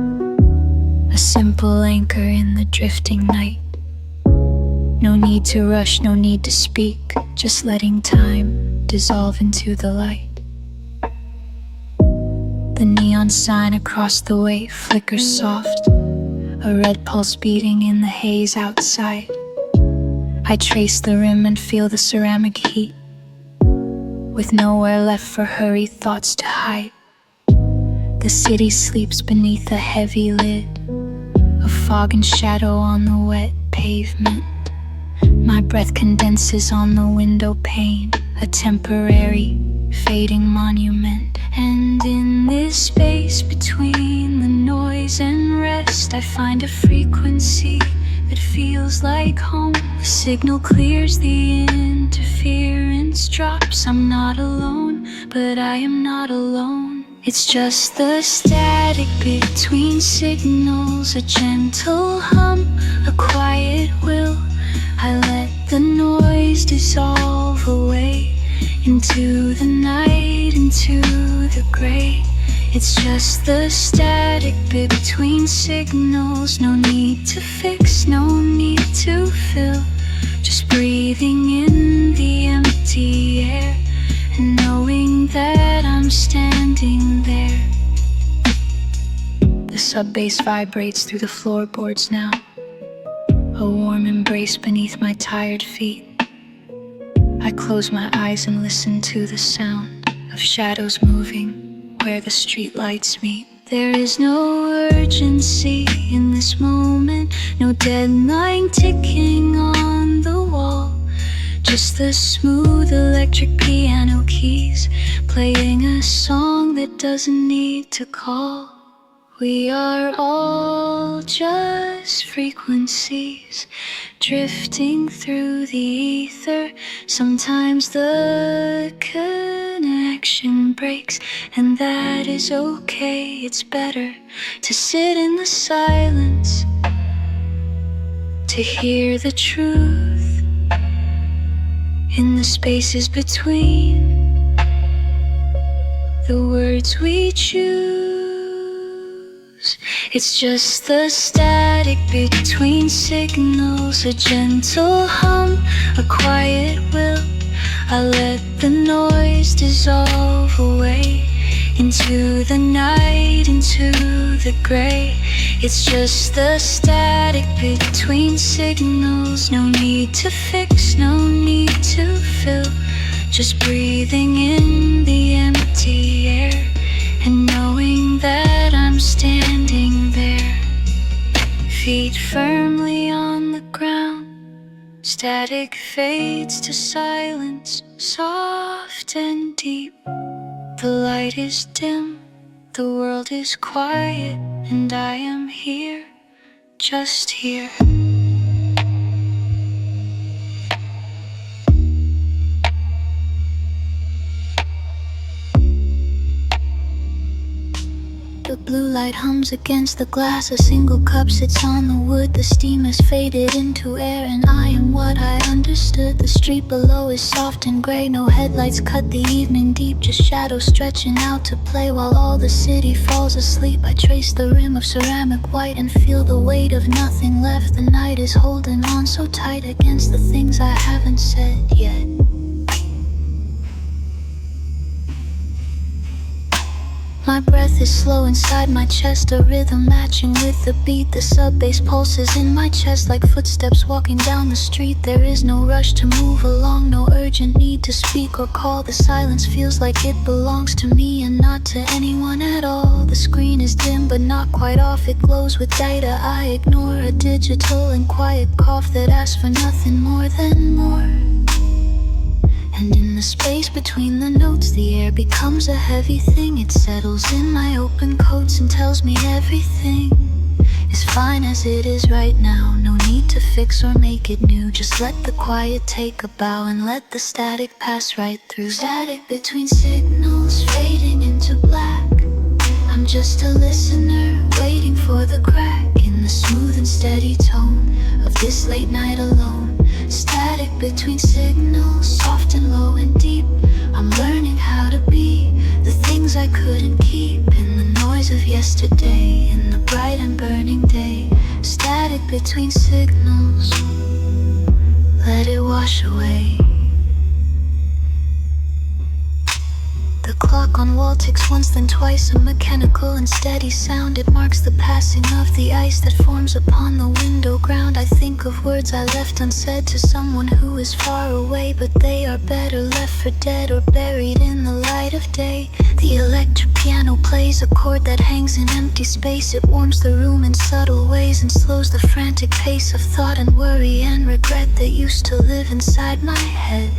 a simple anchor in the drifting night. No need to rush, no need to speak, just letting time dissolve into the light. The neon sign across the way flickers soft, a red pulse beating in the haze outside. I trace the rim and feel the ceramic heat, with nowhere left for hurried thoughts to hide. The city sleeps beneath a heavy lid, a fog and shadow on the wet pavement. My breath condenses on the window pane, a temporary, fading monument. And in this space between the noise and rest, I find a frequency that feels like home. The signal clears, the interference drops. I'm not alone, but I am not alone. It's just the static between signals, a gentle hum, a quiet will. I let the noise dissolve away into the night, into the gray. It's just the static between signals. No need to fix, no need to fill. Just breathing in the empty air and knowing that I'm standing there. The sub-bass vibrates through the floorboards now, a warm embrace beneath my tired feet. I close my eyes and listen to the sound of shadows moving where the streetlights meet. There is no urgency in this moment, no deadline ticking on the wall. Just the smooth electric piano keys playing a song that doesn't need to call. We are all just frequencies drifting through the ether. Sometimes the connection breaks, and that is okay. It's better to sit in the silence, to hear the truth in the spaces between the words we choose. It's just the static between signals, a gentle hum, a quiet will. I let the noise dissolve away into the night, into the gray. It's just the static between signals. No need to fix, no need to fill. Just breathing in the empty air and knowing that I'm standing there. Feet firmly on the ground. Static fades to silence, soft and deep. The light is dim, the world is quiet, and I am here, just here. The blue light hums against the glass. A single cup sits on the wood. The steam has faded into air, and I am what I understood. The street below is soft and gray. No headlights cut the evening deep, just shadows stretching out to play while all the city falls asleep. I trace the rim of ceramic white and feel the weight of nothing left. The night is holding on so tight against the things I haven't said yet. My breath is slow inside my chest, a rhythm matching with the beat. The sub-bass pulses in my chest like footsteps walking down the street. There is no rush to move along, no urgent need to speak or call. The silence feels like it belongs to me and not to anyone at all. The screen is dim but not quite off, it glows with data. I ignore a digital and quiet cough that asks for nothing more than more. And in the space between the notes, the air becomes a heavy thing. It settles in my open coats and tells me everything is fine as it is right now. No need to fix or make it new. Just let the quiet take a bow and let the static pass right through. Static between signals fading into black. I'm just a listener waiting for the crack in the smooth and steady tone of this late night alone. Static between signals, soft and low and deep. I'm learning how to be the things I couldn't keep in the noise of yesterday, in the bright and burning day. Static between signals, let it wash away. The clock on wall ticks once then twice, a mechanical and steady sound. It marks the passing of the ice that forms upon the window ground. I think of words I left unsaid to someone who is far away, but they are better left for dead or buried in the light of day. The electric piano plays a chord that hangs in empty space. It warms the room in subtle ways and slows the frantic pace of thought and worry and regret that used to live inside my head.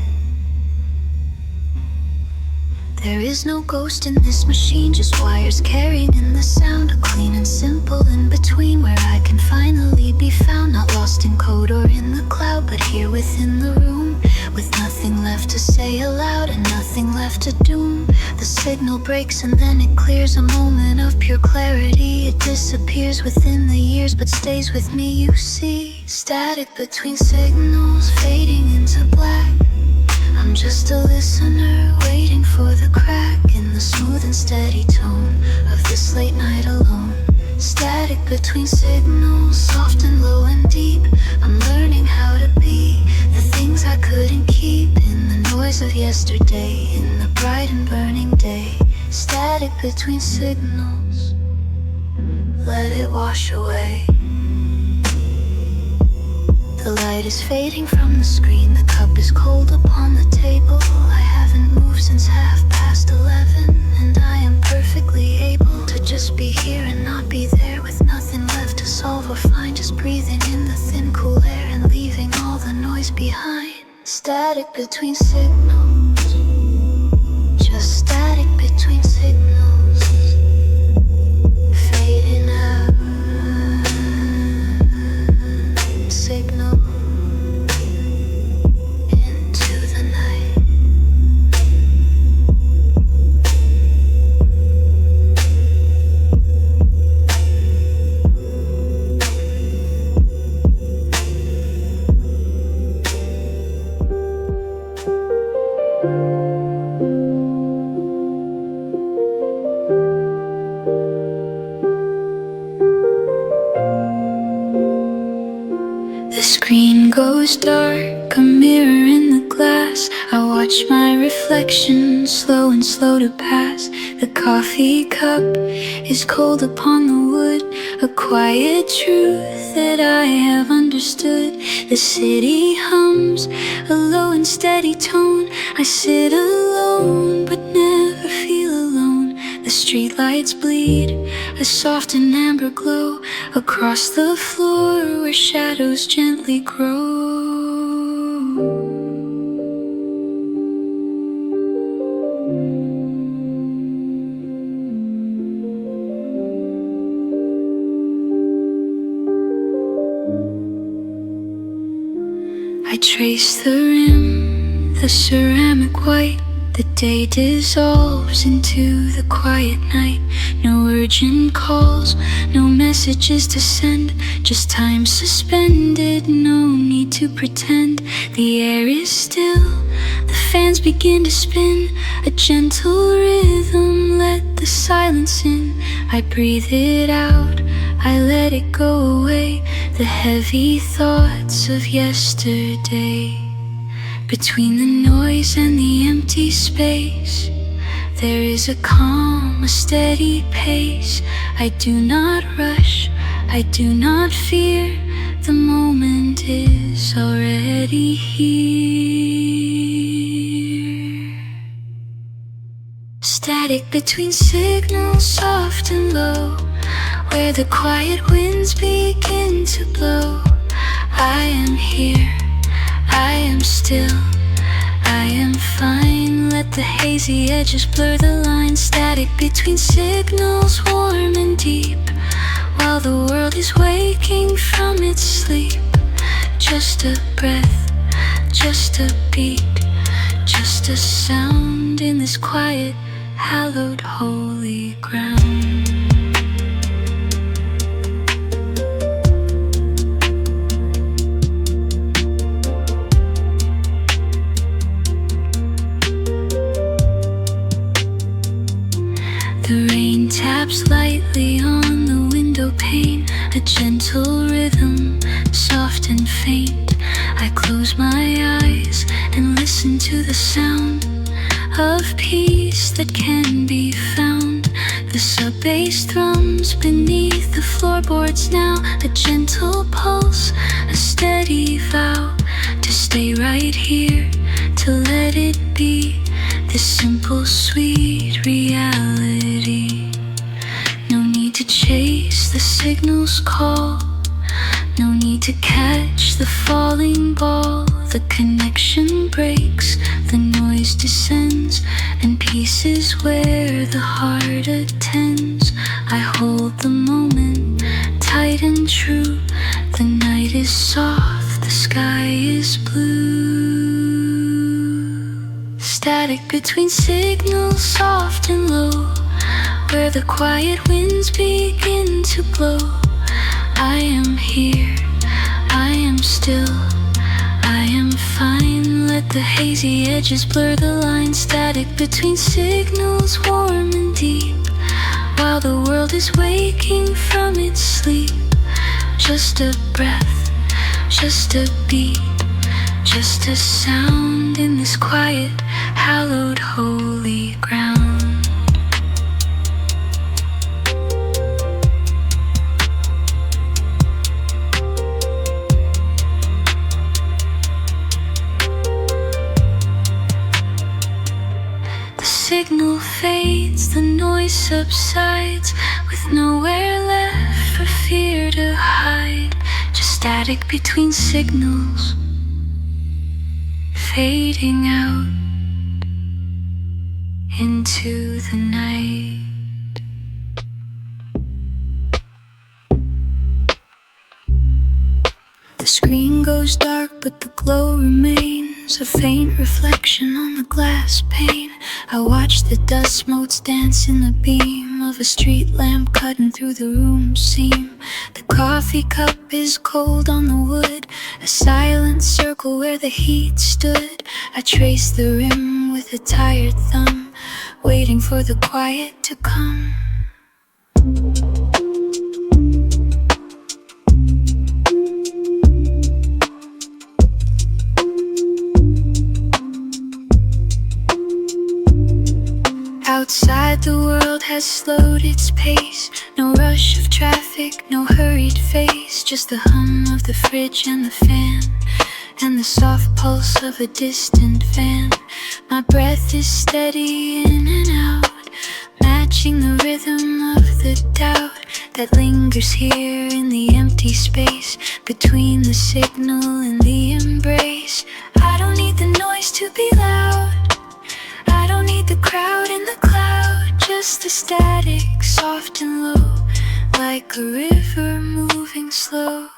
There is no ghost in this machine, just wires carrying in the sound. Clean and simple in between, where I can finally be found. Not lost in code or in the cloud, but here within the room, with nothing left to say aloud and nothing left to doom. The signal breaks and then it clears, a moment of pure clarity. It disappears within the years but stays with me, you see. Static between signals fading into black. I'm just a listener, waiting for the crack in the smooth and steady tone of this late night alone. Static between signals, soft and low and deep. I'm learning how to be the things I couldn't keep in the noise of yesterday, in the bright and burning day. Static between signals, let it wash away. The light is fading from the screen, the cup is cold upon the table. I haven't moved since 11:30, and I am perfectly able to just be here and not be there, with nothing left to solve or find, just breathing in the thin cool air and leaving all the noise behind. Static between signals, just static between signals, fading out. Signal into the night. The screen goes dark, a mirror in the glass. I watch my reflection, slow and slow to pass. The coffee cup is cold upon the wood, a quiet truth that I have understood. The city hums, a low and steady tone. I sit alone, but never feel alone. The streetlights bleed, a soft and amber glow across the floor where shadows gently grow. I trace the rim, the ceramic white. The day dissolves into the quiet night. No urgent calls, no messages to send, just time suspended, no need to pretend. The air is still, the fans begin to spin, a gentle rhythm, let the silence in. I breathe it out, I let it go away, the heavy thoughts of yesterday. Between the noise and the empty space, there is a calm, a steady pace. I do not rush, I do not fear, the moment is already here. Static between signals, soft and low, where the quiet winds begin to blow. I am here, I am still, I am fine. Let the hazy edges blur the lines. Static between signals, warm and deep, while the world is waking from its sleep. Just a breath, just a beat, just a sound in this quiet, hallowed, holy ground. The rain taps lightly on the window pane, a gentle rhythm, soft and faint. I close my eyes and listen to the sound of peace that can be found. The sub-bass thrums beneath the floorboards now, a gentle pulse, a steady vow to stay right here, to let it be. This simple, sweet reality. No need to chase the signal's call, no need to catch the falling ball. The connection breaks, the noise descends, and peace is where the heart attends. I hold the moment, tight and true. The night is soft, the sky is blue. Static between signals, soft and low, where the quiet winds begin to blow. I am here, I am still, I am fine. Let The hazy edges blur the line, static between signals warm and deep. While the world is waking from its sleep, just a breath, just a beat, just a sound in this quiet, hallowed, holy ground. The signal fades, the noise subsides, with nowhere left for fear to hide. Just static between signals, fading out into the night. The screen goes dark, but the glow remains, a faint reflection on the glass pane. I watch the dust motes dance in the beam of a street lamp cutting through the room's seam. The coffee cup is cold on the wood, a silent circle where the heat stood. I trace the rim with a tired thumb, waiting for the quiet to come. Outside the world has slowed its pace, no rush of traffic, no hurried face, just the hum of the fridge and the fan, and the soft pulse of a distant van. My breath is steady in and out, matching the rhythm of the doubt that lingers here in the empty space between the signal and the embrace. I don't need the noise to be loud, I don't need the crowd in the cloud, just the static, soft and low, like a river moving slow.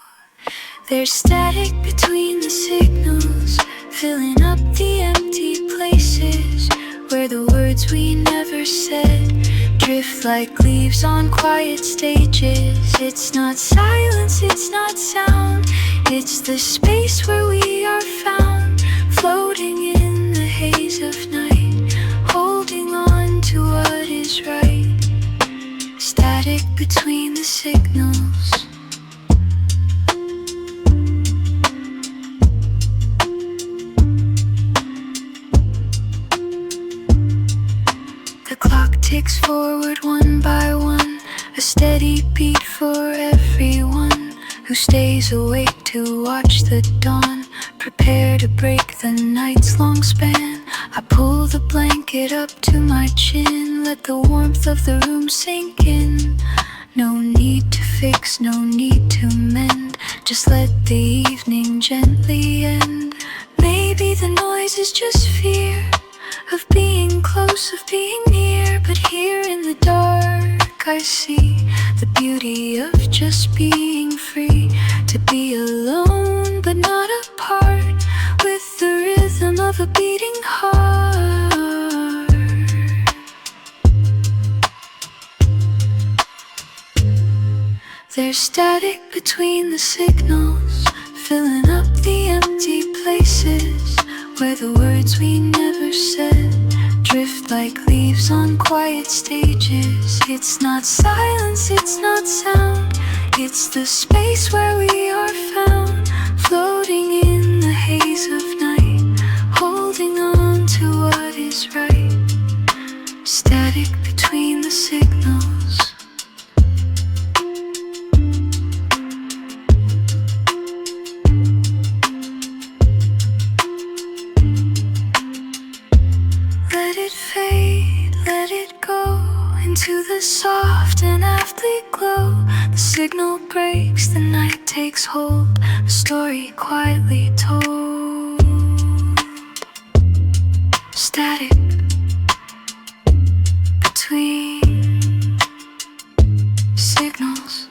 There's static between the signals, filling up the empty places where the words we never said drift like leaves on quiet stages. It's not silence, it's not sound, it's the space where we are found, floating in the haze of night, holding on to what is right. Static between the signals. The clock ticks forward one by one, a steady beat for everyone who stays awake to watch the dawn, prepare to break the night's long span. I pull the blanket up to my chin, let the warmth of the room sink in. No need to fix, no need to mend, just let the evening gently end. Maybe the noise is just fear of being close, of being near, but here in the dark I see the beauty of just being free, to be alone but not apart, with the rhythm of a beating heart. There's static between the signals, filling up the empty places where the words we never said drift like leaves on quiet stages. It's not silence, it's not sound, it's the space where we are found, floating in the haze of night, holding on to what is right. Static between the signals. Let it fade, let it go into the soft and aptly glow. The signal breaks, the night takes hold, a story quietly told. Static between signals.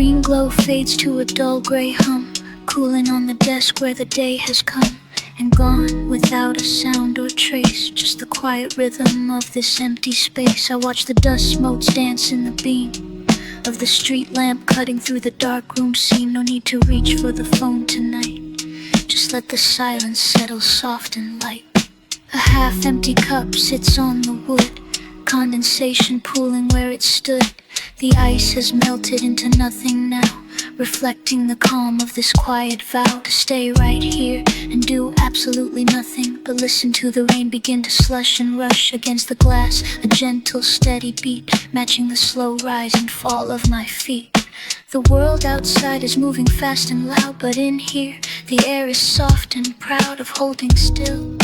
green glow fades to a dull gray hum, cooling on the desk where the day has come and gone without a sound or trace. Just the quiet rhythm of this empty space. I watch the dust motes dance in the beam of the street lamp cutting through the dark room scene. No need to reach for the phone tonight. Just let the silence settle soft and light. A half-empty cup sits on the wood, condensation pooling where it stood. The ice has melted into nothing now, reflecting the calm of this quiet vow to stay right here and do absolutely nothing but listen to the rain begin to slush and rush against the glass. A gentle, steady beat matching the slow rise and fall of my feet. The world outside is moving fast and loud, but in here the air is soft and proud of holding still,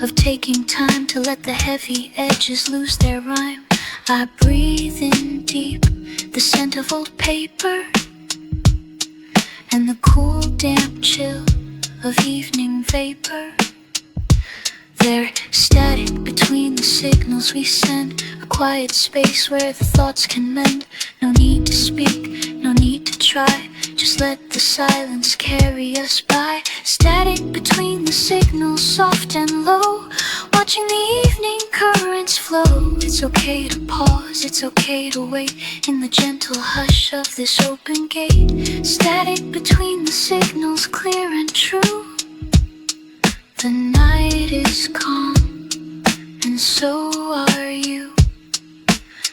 of taking time to let the heavy edges lose their rhyme. I breathe in deep, the scent of old paper and the cool damp chill of evening vapor. They're static between the signals we send, a quiet space where the thoughts can mend. No need to speak, no need to try, just let the silence carry us by. Static between the signals, soft and low, watching the evening currents flow. It's okay to pause, it's okay to wait in the gentle hush of this open gate. Static between the signals, clear and true. The night is calm, and so are you.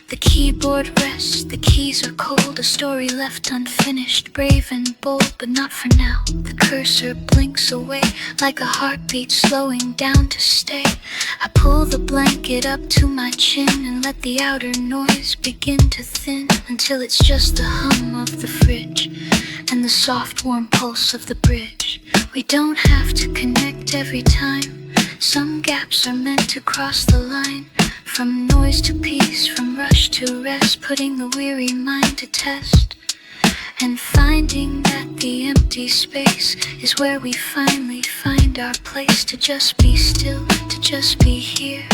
The keyboard rests, the keys are cold, a story left unfinished, brave and bold, but not for now. The cursor blinks away, like a heartbeat slowing down to stay. I pull the blanket up to my chin and let the outer noise begin to thin, until it's just the hum of the fridge and the soft warm pulse of the bridge. We don't have to connect every time, some gaps are meant to cross the line. From noise to peace, from rush to rest, putting the weary mind to test, and finding that the empty space is where we finally find our place. To just be still, to just be here,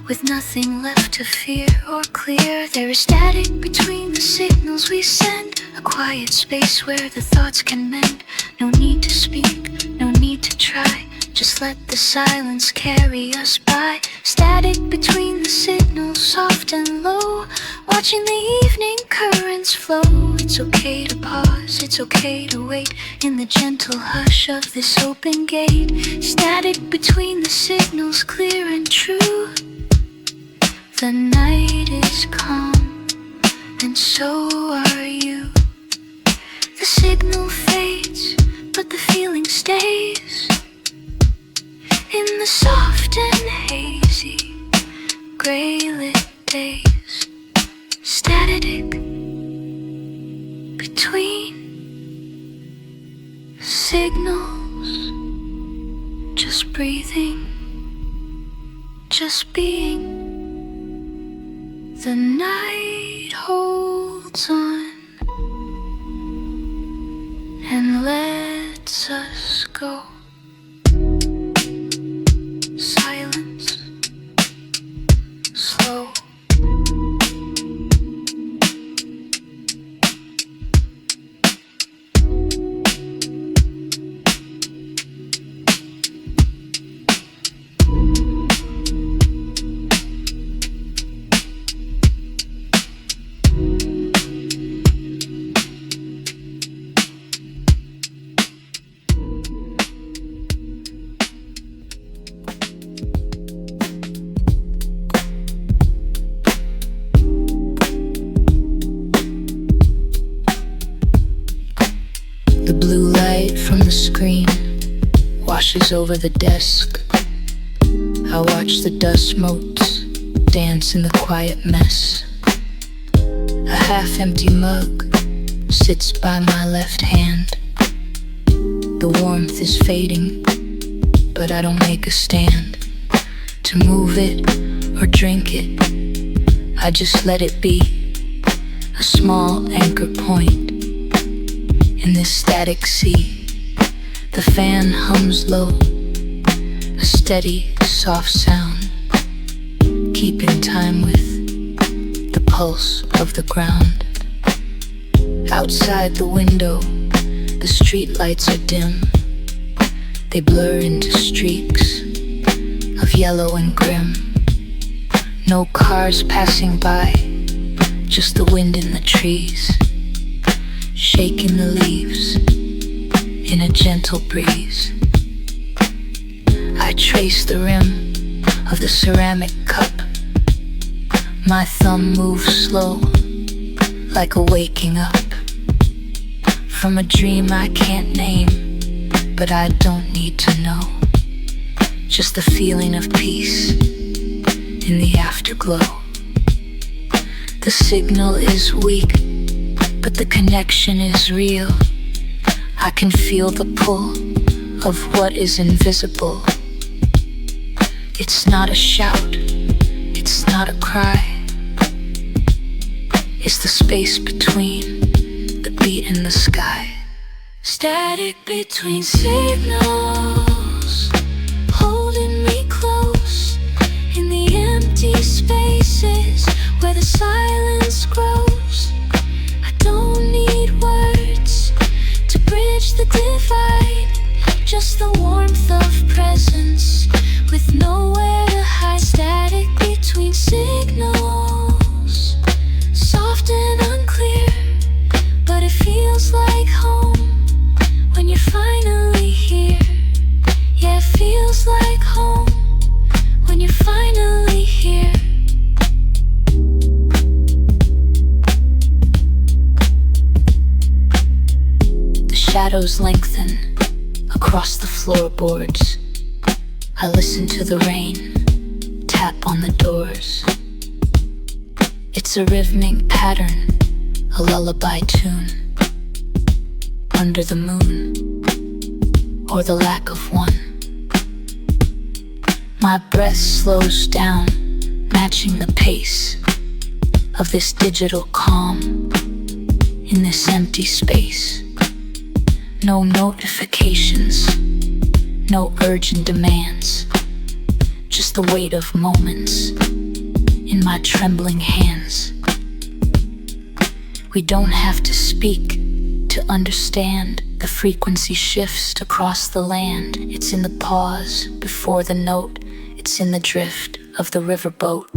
with nothing left to fear or clear. There is static between the signals we send, a quiet space where the thoughts can mend. No need to speak, no need to try, just let the silence carry us by. Static between the signals, soft and low, watching the evening currents flow. It's okay to pause, it's okay to wait in the gentle hush of this open gate. Static between the signals, clear and true. The night is calm, and so are you. The signal fades, but the feeling stays. In the soft and hazy, gray-lit days, static between signals, just breathing, just being. The night holds on and lets us go. Silence, slow. The blue light from the screen washes over the desk. I watch the dust motes dance in the quiet mess. A half-empty mug sits by my left hand. The warmth is fading, but I don't make a stand to move it or drink it. I just let it be, a small anchor point in this static sea. The fan hums low, a steady, soft sound, keeping time with the pulse of the ground. Outside the window, the street lights are dim. They blur into streaks of yellow and grim. No cars passing by, just the wind in the trees, shaking the leaves in a gentle breeze. I trace the rim of the ceramic cup. My thumb moves slow, like a waking up from a dream I can't name, but I don't need to know. Just the feeling of peace in the afterglow. The signal is weak, but the connection is real. I can feel the pull of what is invisible. It's not a shout, it's not a cry. It's the space between the beat and the sky. Static between signals, holding me close in the empty spaces where the silence grows. I don't need words to bridge the divide, just the warmth of presence with nowhere to hide. Static between signals, soft and unclear, but it feels like home when you're finally here. Yeah, it feels like home when you're finally here. The shadows lengthen across the floorboards. I listen to the rain tap on the doors. It's a rhythmic pattern, a lullaby tune. Under the moon, or the lack of one. My breath slows down, matching the pace of this digital calm in this empty space. No notifications, no urgent demands, just the weight of moments in my trembling hands. We don't have to speak to understand. The frequency shifts across the land. It's in the pause before the note. It's in the drift of the riverboat,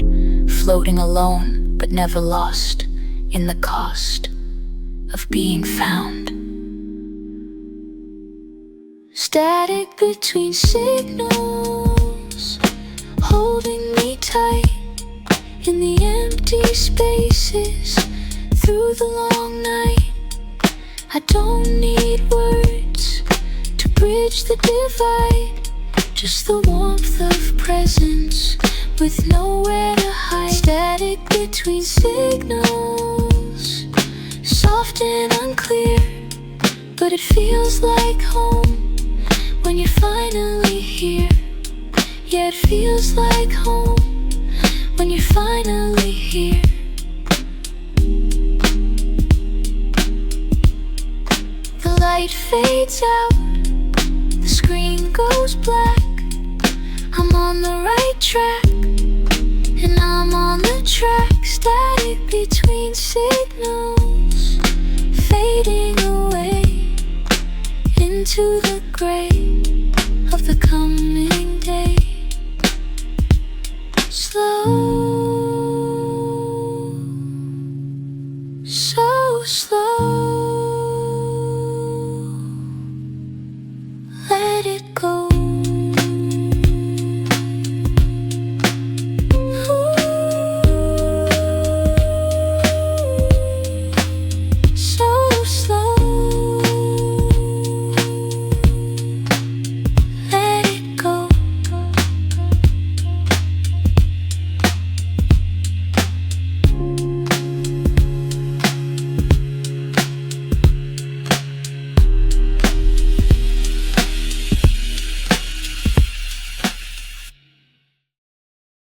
floating alone but never lost in the cost of being found. Static between signals, holding me tight in the empty spaces through the long night. I don't need words to bridge the divide, just the warmth of presence with nowhere to hide. Static between signals, soft and unclear, but it feels like home when you're finally here. Yeah, it feels like home when you're finally here. The light fades out, the screen goes black. I'm on the right track, and I'm on the track. Static between signals, fading away into